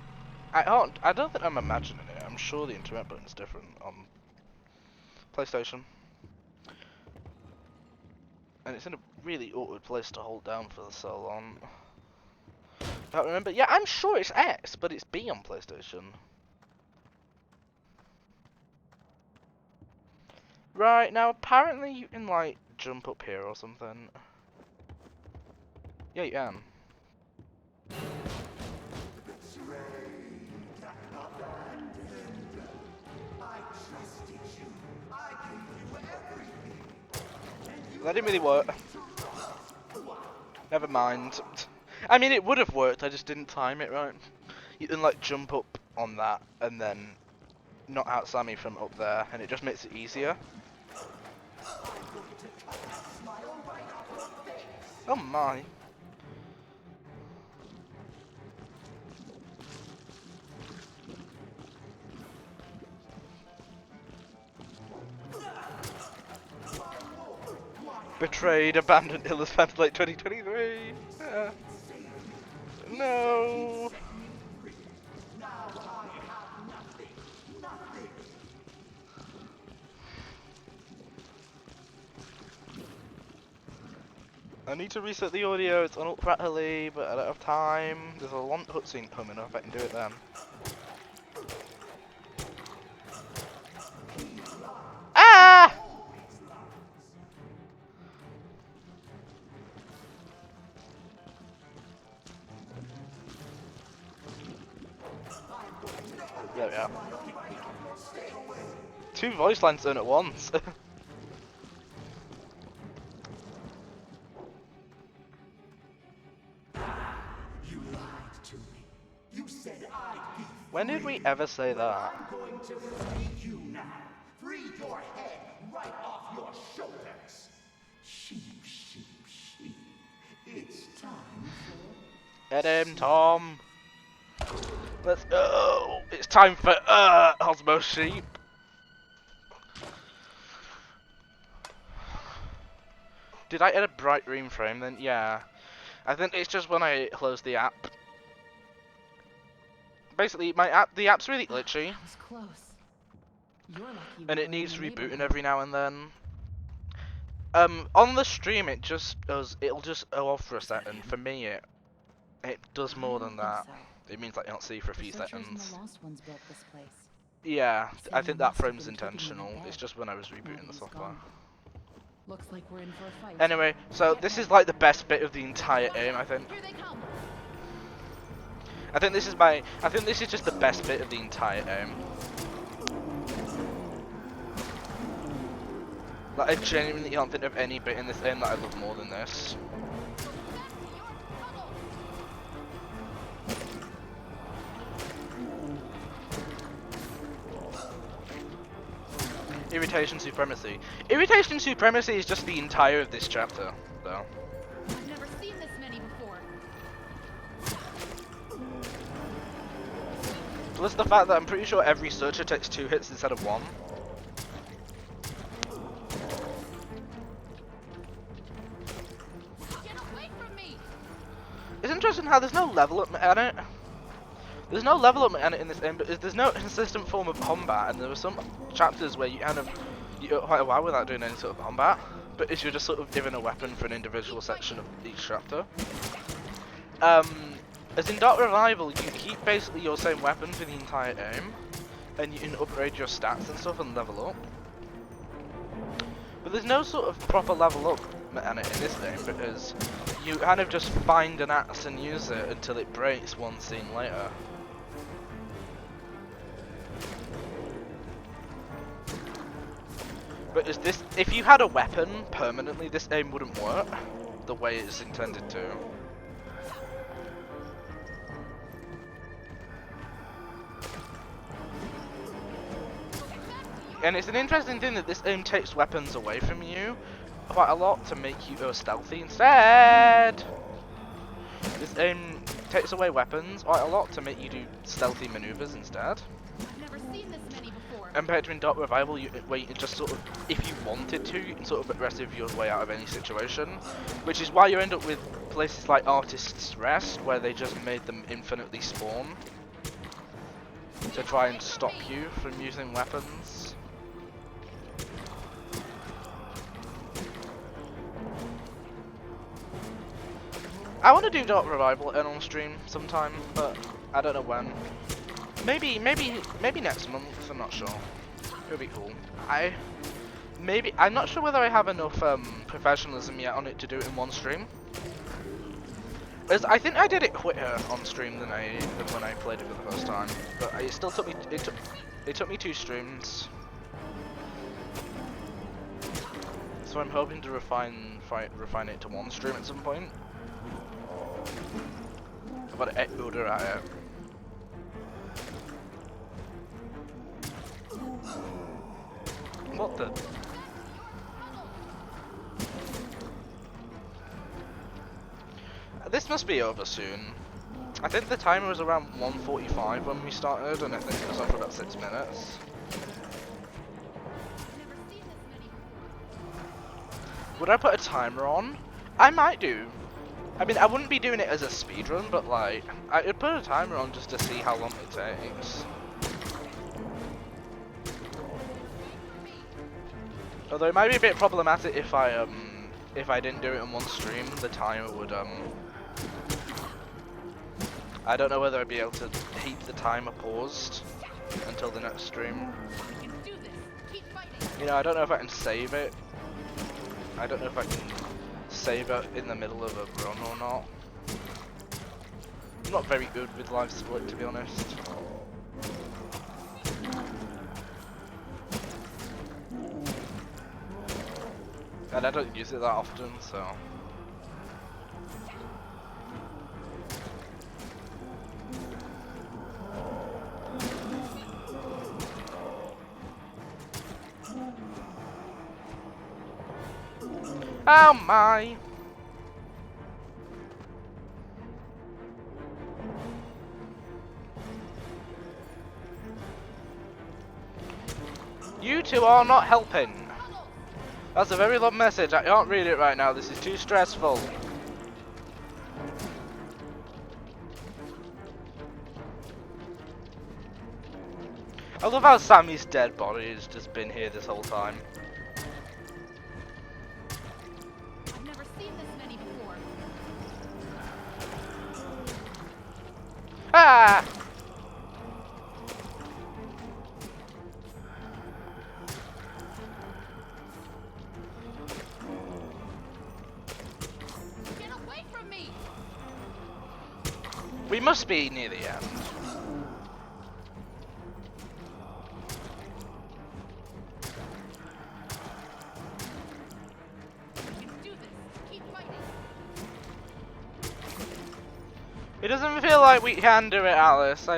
I don't think I'm imagining it. I'm sure the interact button's different on PlayStation. And it's in a really awkward place to hold down for so long. I don't remember. Yeah, I'm sure it's X, but it's B on PlayStation. Right, now apparently you can, like, jump up here or something. Yeah, you can. That didn't really work. Never mind. I mean, it would have worked, I just didn't time it right. You can, like, jump up on that and then knock out Sammy from up there, and it just makes it easier. Oh my. Betrayed, abandoned, ill-spent late 2023. No. I need to reset the audio, it's on up rapidly, but I don't have time. There's a long cutscene coming up, I can do it then. Ah! There we are. Two voice lines done at once. You lied to me. You said I'd be When did we ever say that? I'm going to free you now. Free your head right off your shoulders. Sheep, sheep, sheep. It's time for... Get him, Tom. Let's go. It's time for Osmo Sheep. Did I add a bright green frame then? Yeah. I think it's just when I close the app. Basically, the app's really glitchy. That was close. You're lucky And we it were in needs the rebooting neighborhood. every now and then. On the stream it just does, it'll just go off for a second. For me it does more than that. It means like you don't see for a few Researchers and seconds. the Lost Ones built this place. Yeah, I think that Someone must have frame's been keeping them intentional. in It's bed. just when I was rebooting the Nobody's software. gone. Looks like we're in for a fight. Anyway, so Get this is ready. like the best bit of the entire game, I think. Here they come. I think this is just the best bit of the entire game. Like, I genuinely can't think of any bit in this game that I love more than this. Irritation Supremacy. Irritation Supremacy is just the entire of this chapter, though. I've never seen this many before. Plus the fact that I'm pretty sure every searcher takes 2 hits instead of 1. Get away from me! It's interesting how there's no level up mechanic. There's no level up mechanic in this game, but there's no consistent form of combat, and there were some chapters where you go quite a while without doing any sort of combat, but if you're just sort of given a weapon for an individual section of each chapter. As in Dark Revival, you keep basically your same weapon for the entire game, and you can upgrade your stats and stuff and level up. But there's no sort of proper level up mechanic in this game, because you kind of just find an axe and use it until it breaks one scene later. But if you had a weapon permanently, this game wouldn't work the way it's intended to. And it's an interesting thing that this game takes weapons away from you quite a lot to make you go stealthy instead. This game takes away weapons quite a lot to make you do stealthy maneuvers instead. I've never seen this many before. Compared to in Dark Revival, where you can just sort of, if you wanted to, you can sort of aggressive your way out of any situation. Which is why you end up with places like Artist's Rest, where they just made them infinitely spawn to try and stop you from using weapons. I want to do Dark Revival and on stream sometime, but I don't know when. Maybe next month. I'm not sure. It'll be cool. I'm not sure whether I have enough professionalism yet on it to do it in one stream. As I think I did it quicker on stream than when I played it for the first time, but it still took me. It took me 2 streams. So I'm hoping to refine it to 1 stream at some point. I've got to get older at it. What the? This must be over soon. I think the timer was around 1:45 when we started, and I think it was on for about 6 minutes. Would I put a timer on? I might do. I mean, I wouldn't be doing it as a speedrun, but like, I'd put a timer on just to see how long it takes. Although it might be a bit problematic if I didn't do it in one stream, the timer would I don't know whether I'd be able to keep the timer paused until the next stream. You know, I don't know if I can save it. I don't know if I can save it in the middle of a run or not. I'm not very good with live split, to be honest. And I don't use it that often, so... Oh my! You two are not helping. That's a very long message. I can't read it right now. This is too stressful. I love how Sammy's dead body has just been here this whole time. I've never seen this many before. Ah! Get away from me! We must be near the end. It doesn't feel like we can do it, Alice.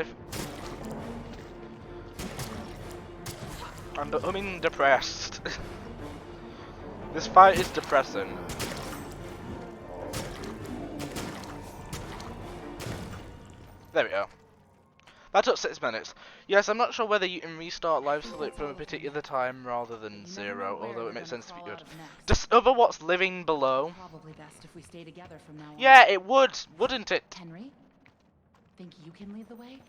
I'm depressed. This fight is depressing. There we go. That took 6 minutes. Yes, I'm not sure whether you can restart live select from a particular time rather than 0, although it makes sense to be good. Discover what's living below. Probably best if we stay together from now on. Yeah, it would, wouldn't it? Henry, think you can lead the way?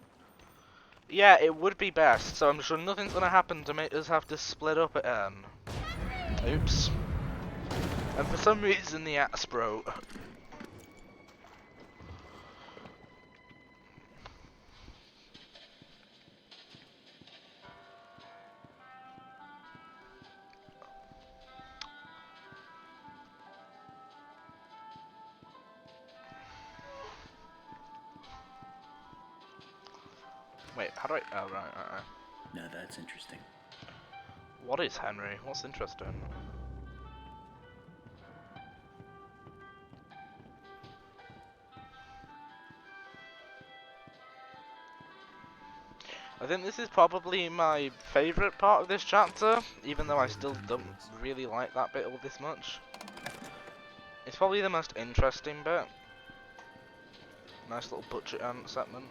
Yeah, it would be best, so I'm sure nothing's gonna happen to make us have to split up again. Oops. And for some reason the axe broke. Wait, how do I... Oh, right. Now that's interesting. What is Henry? What's interesting? I think this is probably my favourite part of this chapter, even though I still don't really like that bit all this much. It's probably the most interesting bit. Nice little butcher ant segment.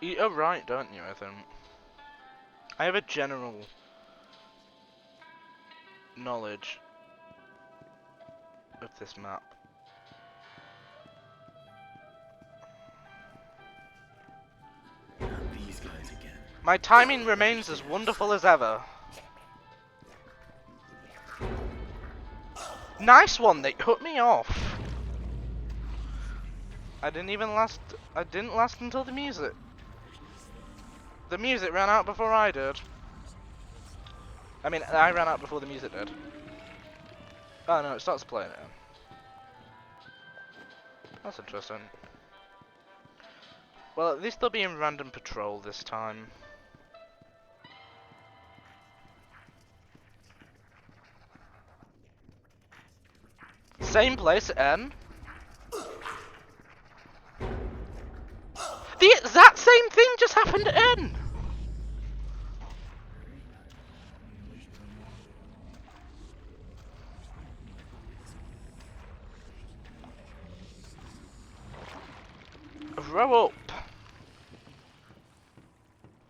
You're right, don't you, I think? I have a general knowledge of this map. Not these guys again. My timing remains as wonderful as ever. Nice one, they cut me off. I didn't last until the music. The music ran out before I did. I mean, I ran out before the music did. Oh no, it starts playing it. That's interesting. Well, at least they'll be in random patrol this time. Same place at N. The exact same thing just happened at N!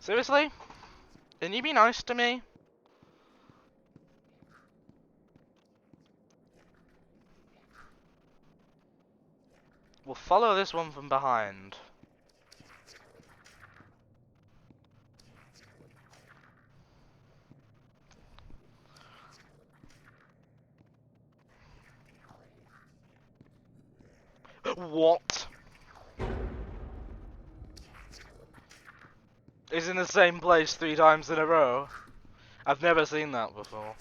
Seriously? Can you be nice to me? We'll follow this one from behind. What? Is in the same place 3 times in a row? I've never seen that before.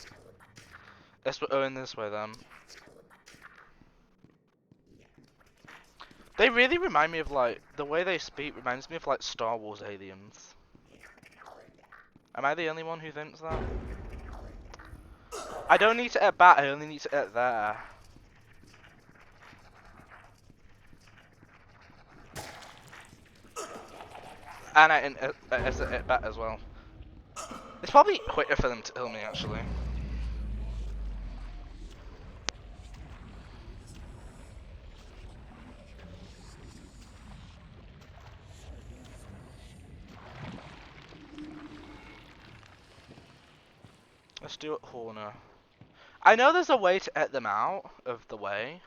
Let's go in this way then. They really remind me of like, the way they speak reminds me of like Star Wars aliens. Am I the only one who thinks that? I don't need to hit bat, I only need to hit there. And I hit bat as well. It's probably quicker for them to kill me actually. Let's do it Horner. I know there's a way to hit them out of the way.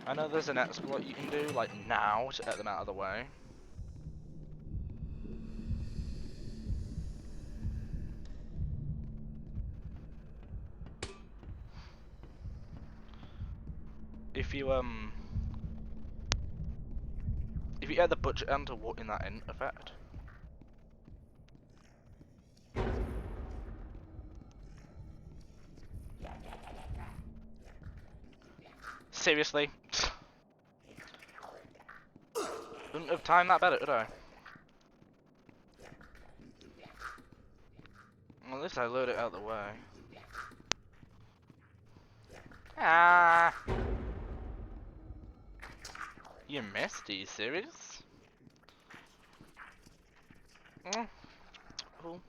I know there's an exploit you can do, like now, to get them out of the way. If you get the budget end to walk in that in effect. Seriously? Couldn't have timed that better, could I? Well, at least I lured it out of the way. Ah! You missed, are you serious? Cool.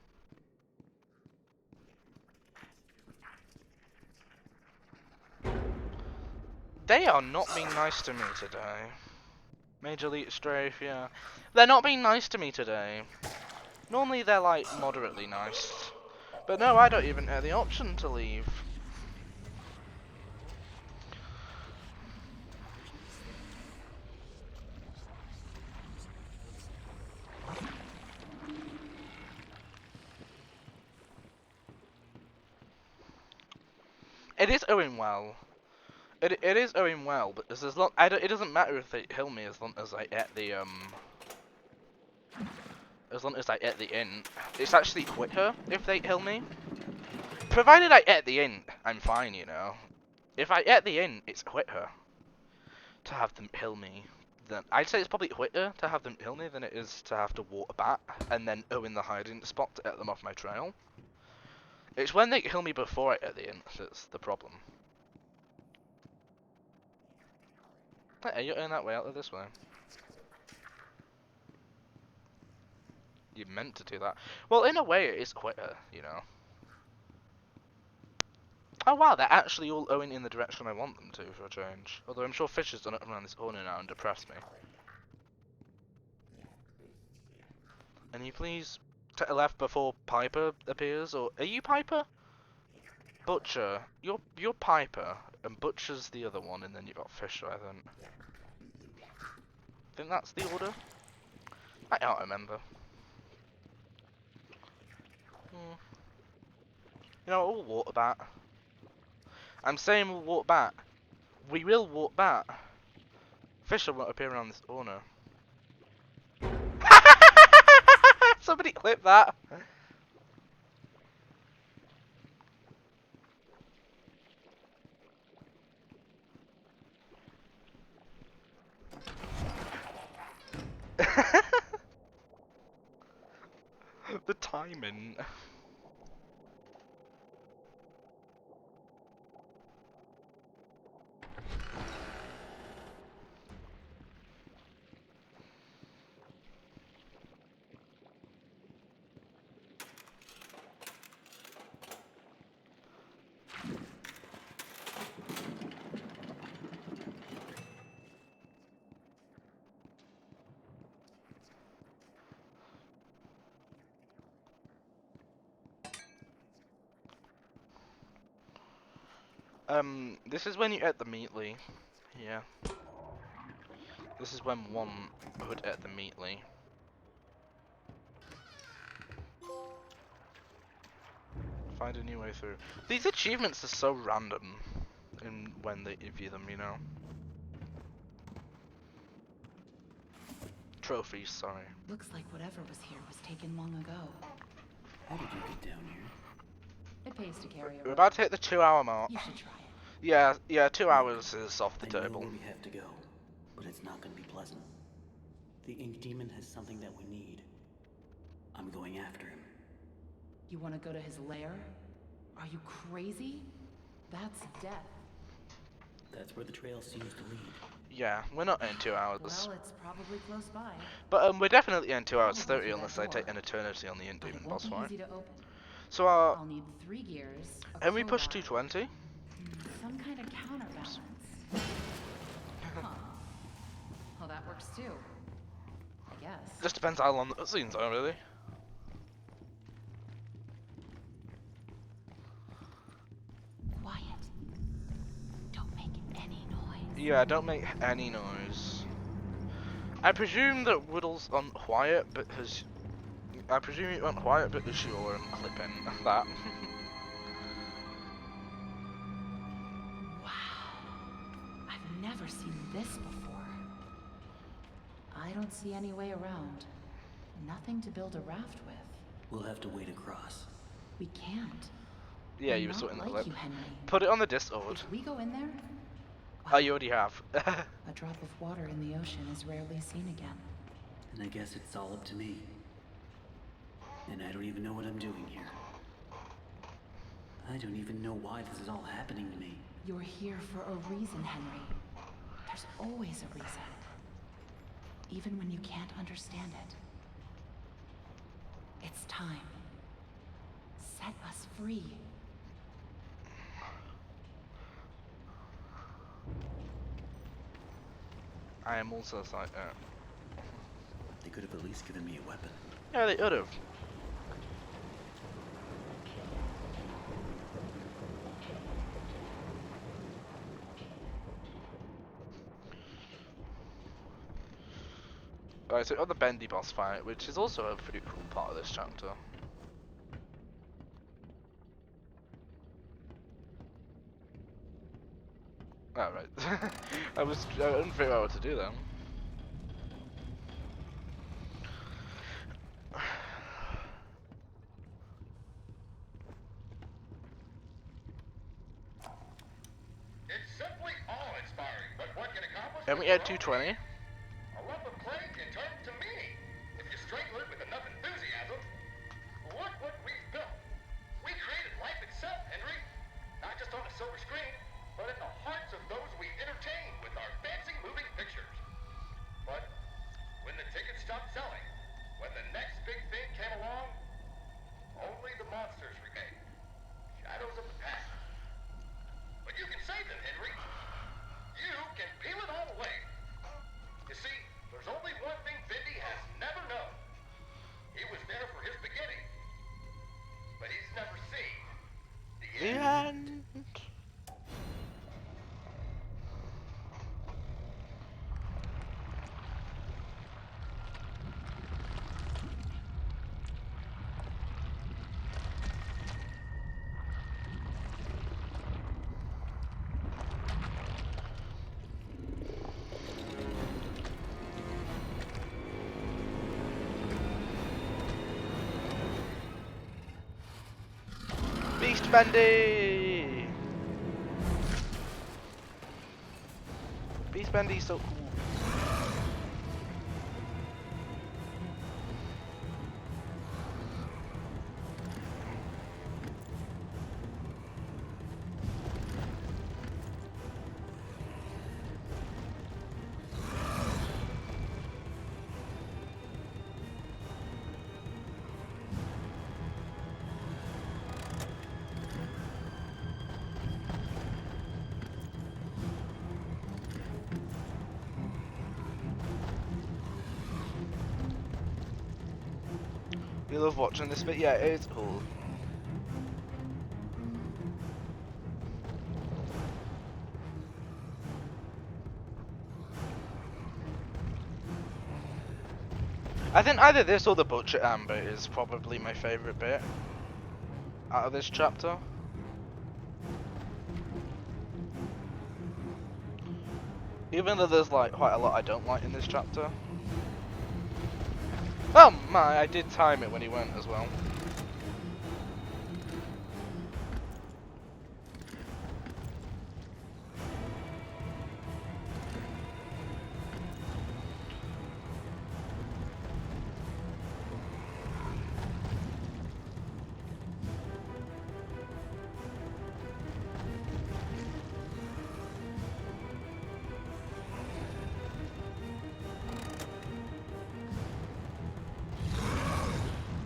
They are not being nice to me today. Major Elite Strafe, yeah. They're not being nice to me today. Normally they're like moderately nice. But no, I don't even have the option to leave. It is going well. It is going well, but as long it doesn't matter if they kill me as long as I get the as long as I get the int. It's actually quicker if they kill me. Provided I get the int, I'm fine, you know. If I get the int, it's quicker to have them kill me. Then I'd say it's probably quicker to have them kill me than it is to have to walk back and then go in the hiding spot to get them off my trail. It's when they kill me before I get the int that's the problem. Hey, you're going that way out of this way. You meant to do that. Well, in a way, it is quicker, you know. Oh wow, they're actually all going in the direction I want them to for a change. Although I'm sure Fisher's done it around this corner now and depressed me. Can you please take a left before Piper appears? Or are you Piper? Butcher. You're Piper, and Butcher's the other one, and then you've got Fisher, I think. Think that's the order? I can't remember. You know, we'll walk back. I'm saying we'll walk back. We will walk back. Fisher won't appear around this corner. Somebody clip that. The timing. This is when you eat the meatly. Yeah. This is when one would eat the meatly. Find a new way through. These achievements are so random in when they give you them, you know. Trophies, sorry. Looks like whatever was here was taken long ago. How did you get down here? It pays to carry We're a about to hit the 2-hour mark. You should try it. Yeah, 2 hours is off the I know table. where we have to go, but it's not going to be pleasant. The Ink Demon has something that we need. I'm going after him. You want to go to his lair? Are you crazy? That's death. That's where the trail seems to lead. Yeah, we're not in 2 hours. Well, it's probably close by. But we're definitely in 2 hours Probably 30 through unless that I take door. an eternity on the Ink But Demon it boss won't be fight. easy to open. So I'll need 3 gears. can we push 220? Some kind of counterbalance. Huh. Well, that works too. I guess. Just depends how long the cutscenes are, really. Quiet. Don't make any noise. Yeah, don't make any noise. I presume that Whittle's on quiet because you're on clipping that. Wow. I've never seen this before. I don't see any way around. Nothing to build a raft with. We'll have to wade across. We can't. Yeah, I'm you were not sorting the like clip. you, Henry. Put it on the Discord. If we go in there, Oh, you already have. a drop of water in the ocean is rarely seen again. And I guess it's all up to me. And I don't even know what I'm doing here. I don't even know why this is all happening to me. You're here for a reason, Henry. There's always a reason. Even when you can't understand it. It's time. Set us free. I am also like that. They could have at least given me a weapon. Yeah, they could have. Alright, so on the Bendy boss fight, which is also a pretty cool part of this chapter. Alright. I didn't figure out what to do then. It's simply awe-inspiring, but what can accomplish? And we had 220. A lump of clay can turn to meaning if you strangle it with enough enthusiasm. Look what we've built. We created life itself, Henry. Not just on a silver screen, but in the hearts of those we entertain with our fancy moving pictures. But when the tickets stopped selling, when the next big thing came along, only the monsters remained. Shadows of the past. But you can save them, Henry. You can peel it all away. You see, there's only one thing Bendy has never known. He was there for his beginning, but he's never seen the end. Beast Bendy! Beast Bendy's so cool. You love watching this bit? Yeah, it is cool. I think either this or the Butcher Amber is probably my favourite bit out of this chapter. Even though there's like quite a lot I don't like in this chapter. Oh my, I did time it when he went as well.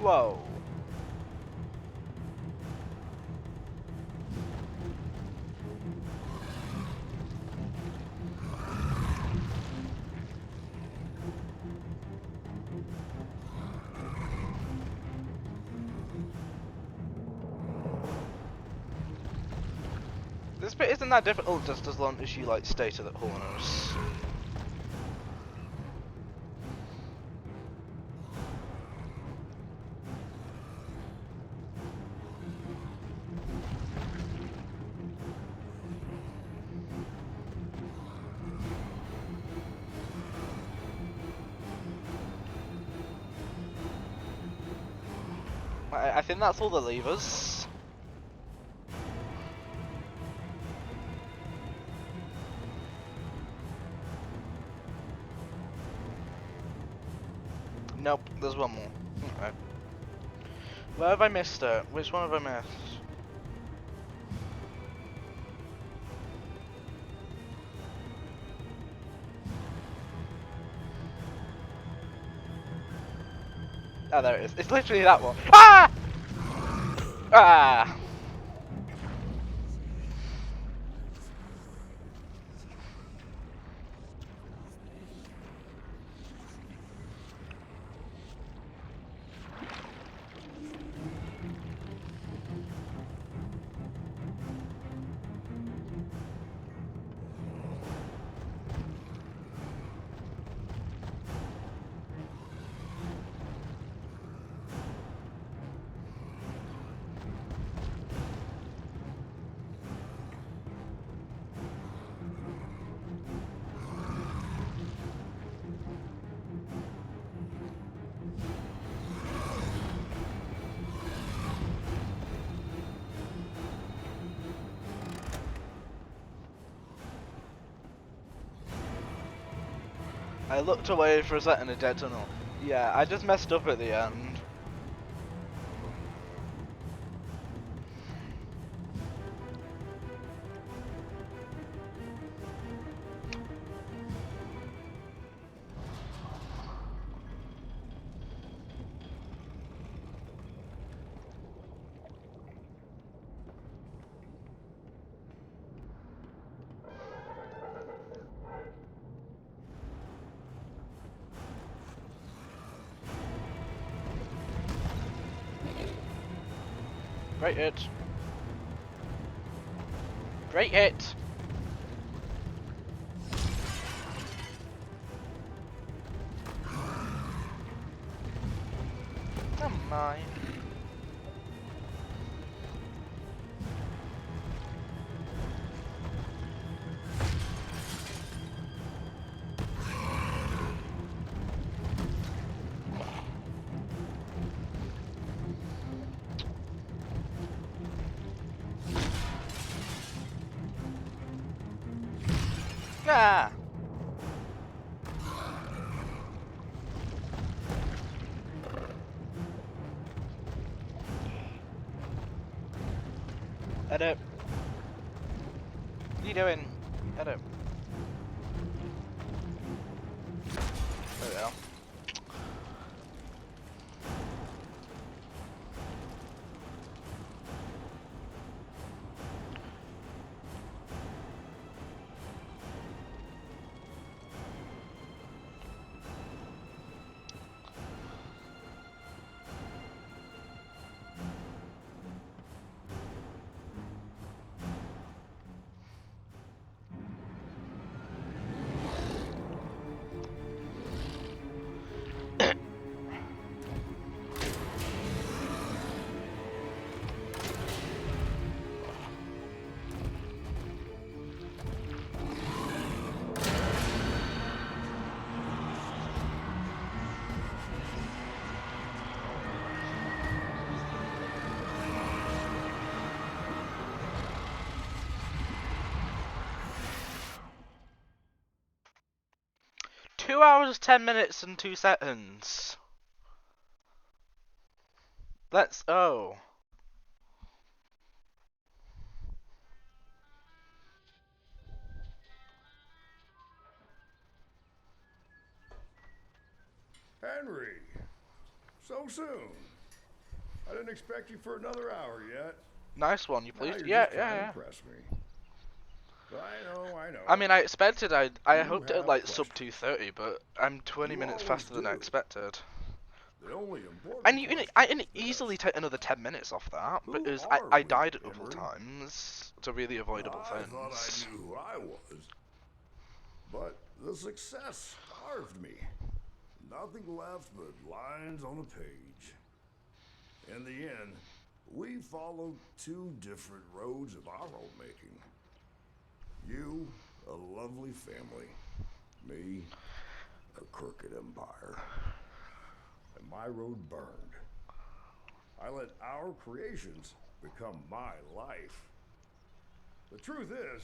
Whoa. This bit isn't that difficult just as long as you like stay to the corners. I think that's all the levers. Nope, there's one more. Okay. Where have I missed it? Which one have I missed? Oh, there it is. It's literally that one. Ah! Ah! I looked away for a second, a dead tunnel. Yeah, I just messed up at the end. Great hit. Great hit. Come on. Ah! Edit. What are you doing? Edit. There we go. 2 hours, 10 minutes, and 2 seconds. Let's. Oh. Henry, so soon. I didn't expect you for another hour yet. Nice one, you Now please. you're Yeah, just trying to yeah. impress me. I know. I mean, I expected I You hoped it have at like sub questions. 2:30, but I'm 20 You minutes always faster than I do. expected. The only important And I can question is easily this. take another 10 minutes off that Who because are I we, died a couple Henry? times to really avoidable I thought I things. knew who I was. But the success starved me. Nothing left but lines on a page. In the end, we followed two different roads of our own making. You, a lovely family. Me, a crooked empire. And my road burned. I let our creations become my life. The truth is,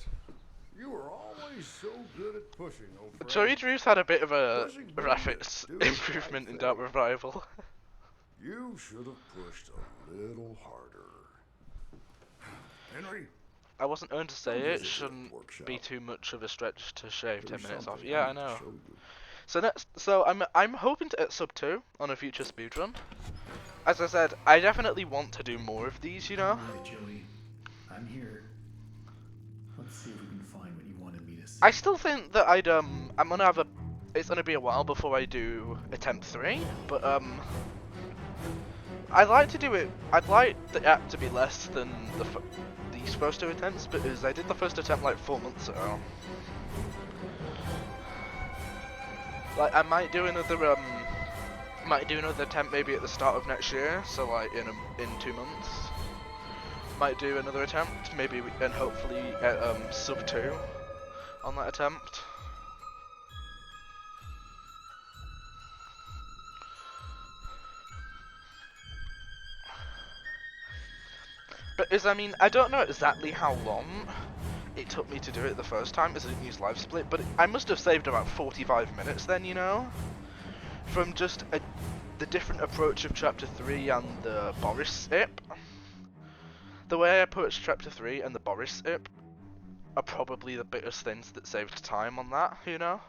you were always so good at pushing, old friend. Joey Drew's had a bit of a Pushing me graphics to do the improvement right in Dark thing. Revival. You should have pushed a little harder. Henry, I wasn't going to say come it, visit the shouldn't workshop. be too much of a stretch to shave 10 There's minutes off. something Yeah, I need to know. show you. So I'm hoping to hit sub 2 on a future speedrun. As I said, I definitely want to do more of these, you know? Alright, Joey. I'm here. Let's see if we can find what you wanted me to see. I still think that I'm gonna have a, it's gonna be a while before I do attempt 3, but I'd like to do it, I'd like the app to be less than these first 2 attempts, because I did the first attempt like 4 months ago. Like, I might do another attempt maybe at the start of next year, so like in 2 months. Might do another attempt, maybe, and hopefully at sub 2 on that attempt. But I mean, I don't know exactly how long it took me to do it the first time, as I didn't use live split, but I must have saved about 45 minutes then, you know? From just the different approach of chapter 3 and the Boris ip. The way I approached chapter 3 and the Boris ip are probably the biggest things that saved time on that, you know?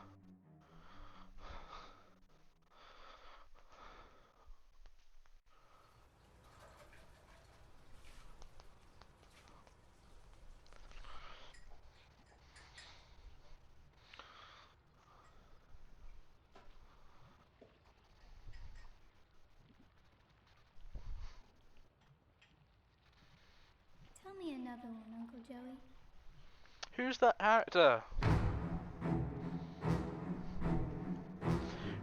Tell me another one, Uncle Joey. Who's that actor?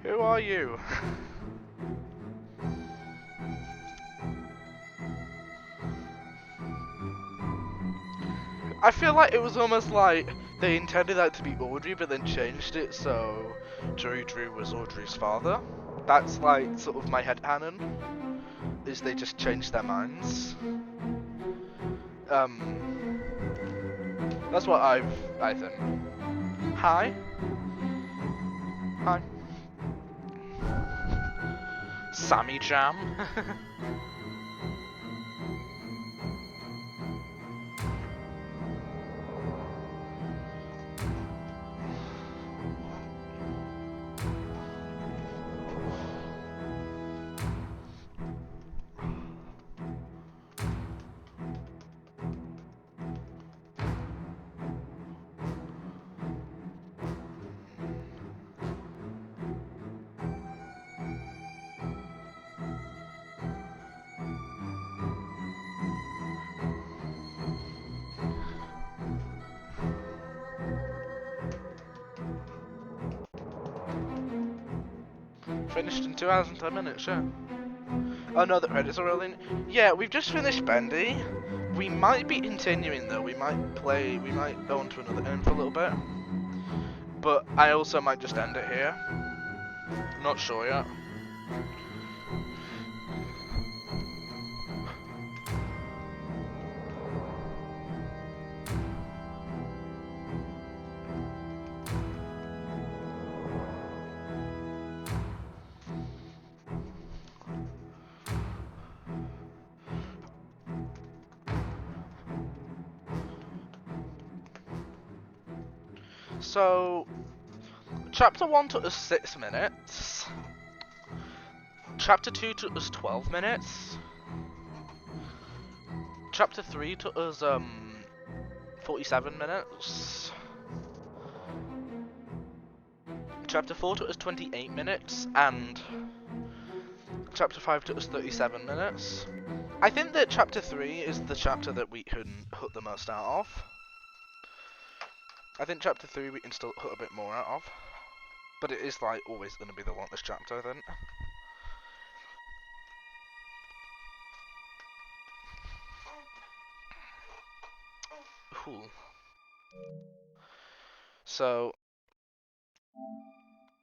Who are you? I feel like it was almost like they intended that to be Audrey, but then changed it so Joey Drew was Audrey's father. That's like sort of my headcanon, is they just changed their minds. That's what I think. Hi. Hi. Sammy Jam. Finished in 2 hours and 10 minutes, yeah. Oh no, the credits are rolling. Yeah, we've just finished Bendy. We might be continuing though, we might go on to another game for a little bit. But I also might just end it here. Not sure yet. So, Chapter 1 took us 6 minutes. Chapter 2 took us 12 minutes. Chapter 3 took us 47 minutes. Chapter 4 took us 28 minutes, and Chapter 5 took us 37 minutes. I think that Chapter 3 is the chapter that we can hut the most out of. I think Chapter 3 we can still hut a bit more out of. But it is, like, always going to be the longest chapter, I think. Cool. So,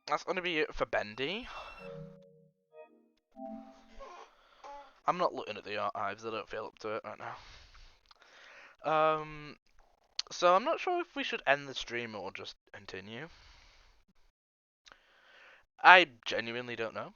that's going to be it for Bendy. I'm not looking at the archives, I don't feel up to it right now. So I'm not sure if we should end the stream or just continue. I genuinely don't know.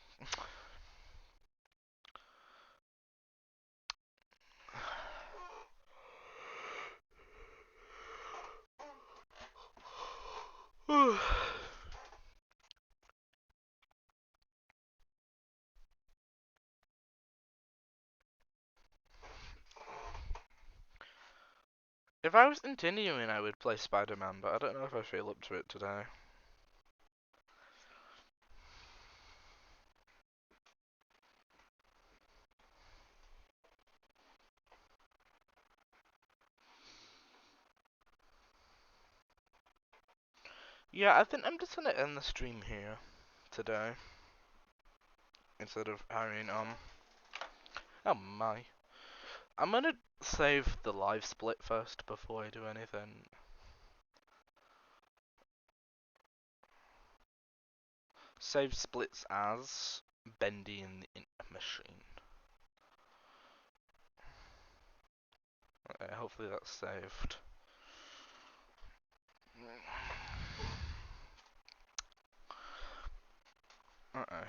If I was continuing, I would play Spider-Man, but I don't know if I feel up to it today. Yeah, I think I'm just gonna end the stream here today. Instead of carrying on. Oh my. I'm gonna save the live split first before I do anything. Save splits as Bendy in the machine. Okay, hopefully that's saved. Uh-oh.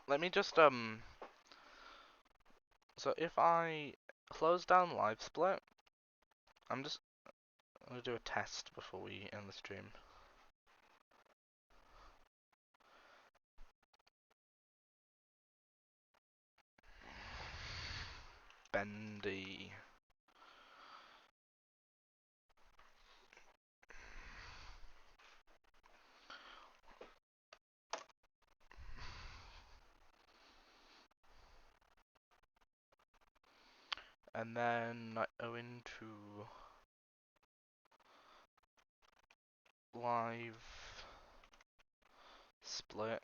Let me just, so if I close down live split, I'm just gonna do a test before we end the stream. Bendy. And then I go into live split.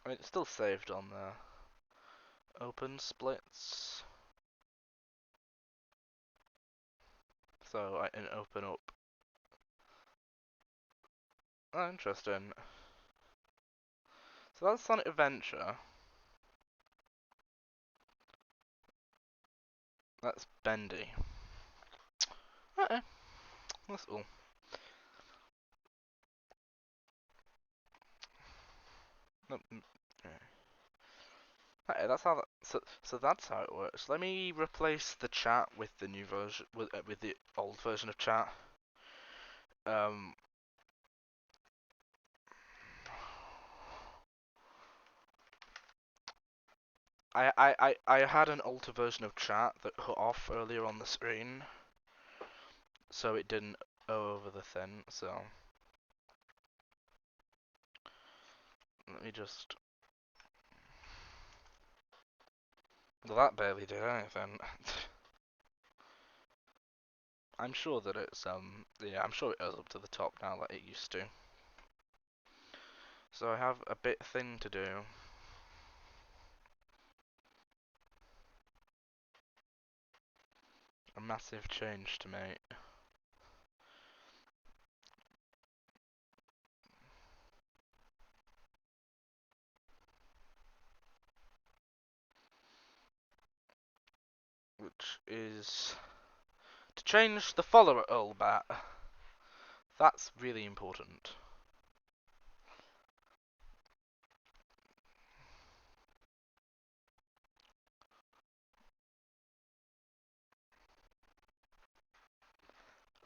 I mean, it's still saved on the open splits. So I can open up. Oh, interesting. So that's Sonic Adventure. That's Bendy. Okay, that's all. Nope. Okay, that's how that, so that's how it works. Let me replace the chat with the new version with the old version of chat. I had an older version of chat that cut off earlier on the screen, so it didn't go over the thing. So let me just. Well, that barely did anything. I'm sure that it's yeah, I'm sure it goes up to the top now like it used to. So I have a bit thing to do. A massive change to make. Which is to change the follower bat. That's really important.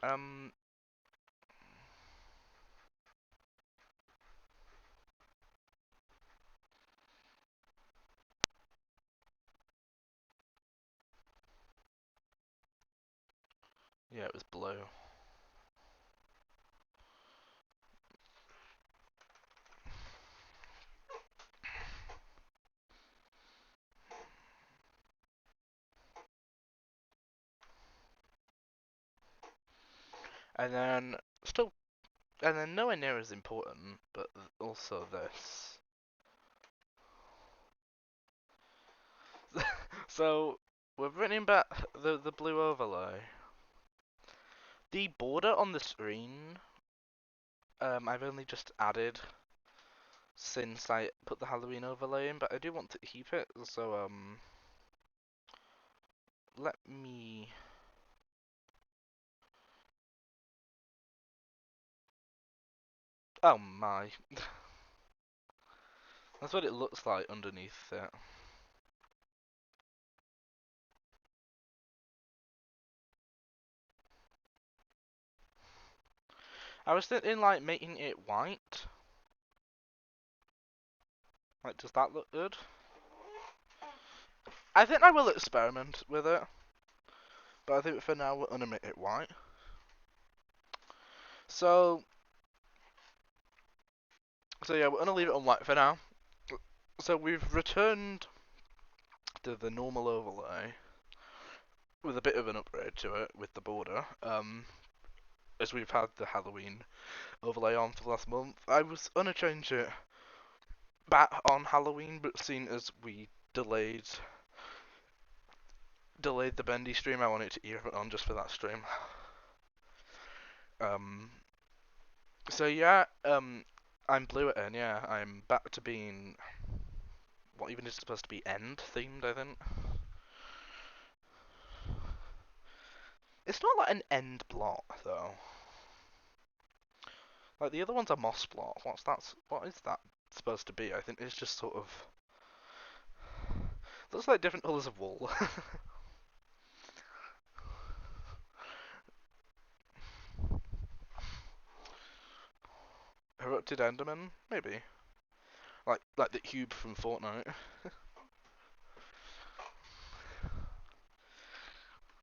Um, yeah, it was blue. And then still, and then nowhere near as important, but also this. So we're bringing back the blue overlay. The border on the screen, I've only just added since I put the Halloween overlay in, but I do want to keep it. So let me. Oh my. That's what it looks like underneath it. I was thinking like making it white. Like, does that look good? I think I will experiment with it, but I think for now we're gonna make it white. So yeah, we're gonna leave it on white for now. So we've returned to the normal overlay with a bit of an upgrade to it with the border. As we've had the Halloween overlay on for the last month, I was gonna change it back on Halloween, but seeing as we delayed the Bendy stream, I wanted to keep it on just for that stream. So yeah, I'm blue at N, yeah. I'm back to being what even is supposed to be end themed, I think. It's not like an end block though. Like the other one's a moss block. What is that supposed to be? I think it's just sort of looks like different colours of wool. Erupted Enderman, maybe. Like the cube from Fortnite.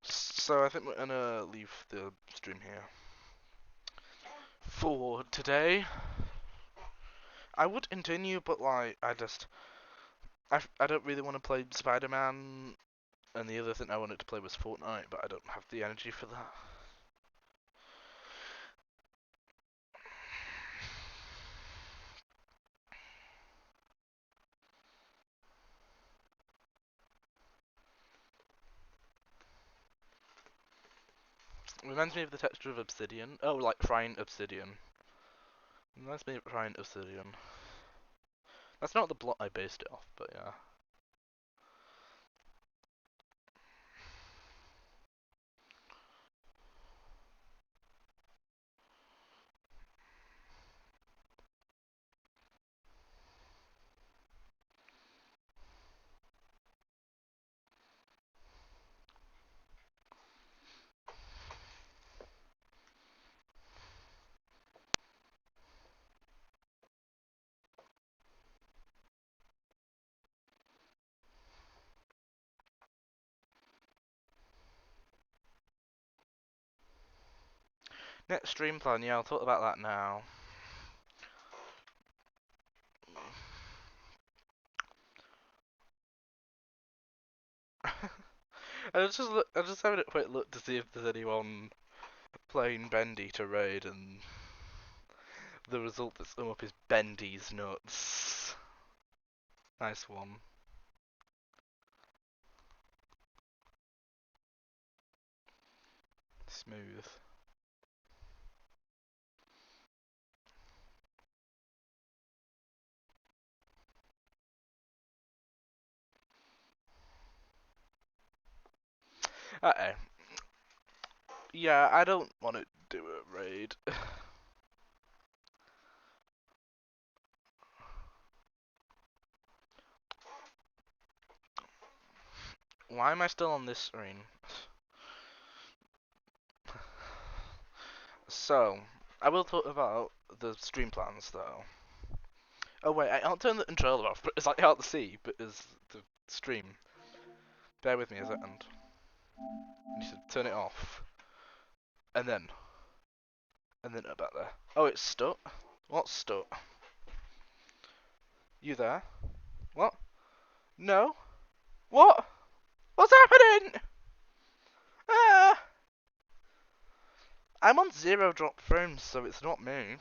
So I think we're gonna leave the stream here for today. I would continue, but like I don't really want to play Spider-Man, and the other thing I wanted to play was Fortnite, but I don't have the energy for that. It reminds me of the texture of obsidian. Oh, like frying obsidian. It reminds me of frying obsidian. That's not the block I based it off, but yeah. Next stream plan, yeah, I'll talk about that now. I just having a quick look to see if there's anyone playing Bendy to raid, and the result that's come up is Bendy's nuts. Nice one. Smooth. Uh-oh. Yeah, I don't want to do a raid. Why am I still on this screen? So, I will talk about the stream plans though. Oh wait, I can't turn the controller off, but it's like hard to see, but it's the stream. Bear with me a second. I need to turn it off. And then about there. Oh, it's stuck? What's stuck? You there? What? No? What? What's happening? Ah! I'm on 0 drop frames, so it's not me.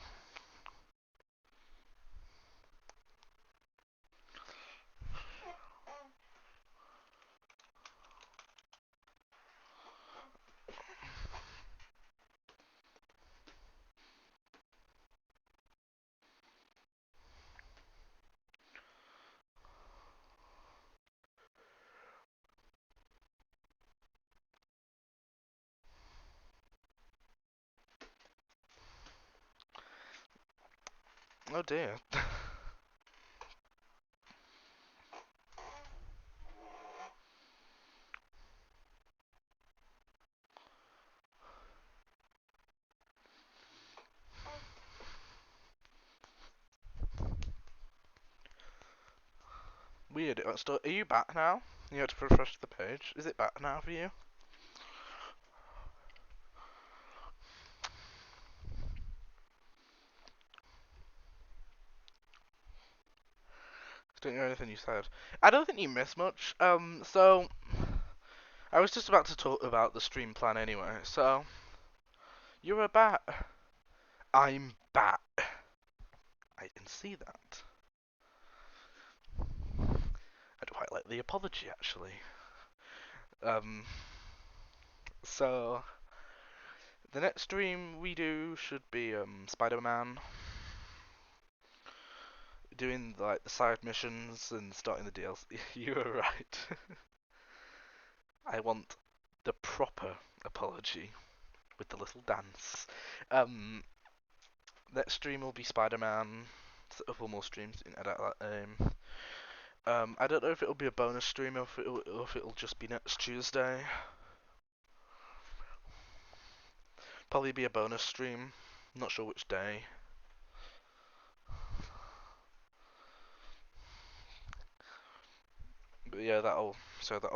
Oh dear. Weird. Are you back now? You had to refresh the page. Is it back now for you? Don't hear anything you said. I don't think you missed much. So I was just about to talk about the stream plan anyway. So you're a bat. I'm bat. I can see that. I'd quite like the apology actually. So the next stream we do should be Spider-Man, doing like the side missions and starting the DLC. You were right. I want the proper apology with the little dance. Next stream will be Spider-Man. Set up more streams in edit that name. I don't know if it'll be a bonus stream or if it'll just be next Tuesday. Probably be a bonus stream. Not sure which day. But yeah, that'll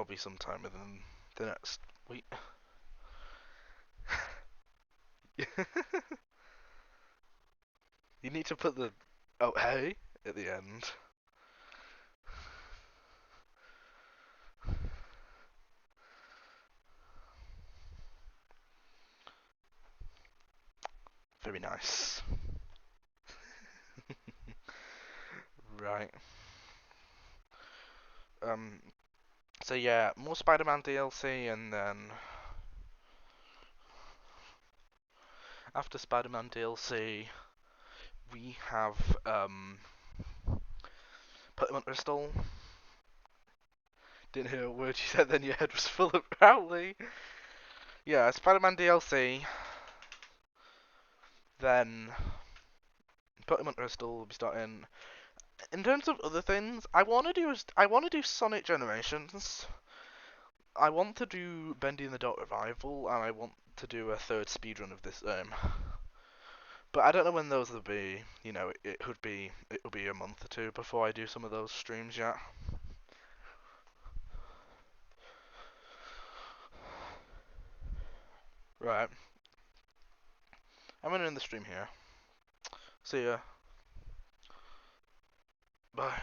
be sometime within the next week. You need to put the oh hey at the end. Very nice. Right. So yeah, more Spider-Man DLC, and then after Spider-Man DLC, we have Pokemon Crystal. Didn't hear a word you said. Then your head was full of Rowley. Yeah, Spider-Man DLC. Then Pokemon Crystal will be starting. In terms of other things, I want to do Sonic Generations. I want to do Bendy and the Dot Revival, and I want to do a third speedrun of this But I don't know when those will be. You know, it will be a month or two before I do some of those streams yet. Right. I'm gonna end the stream here. See ya. Bye.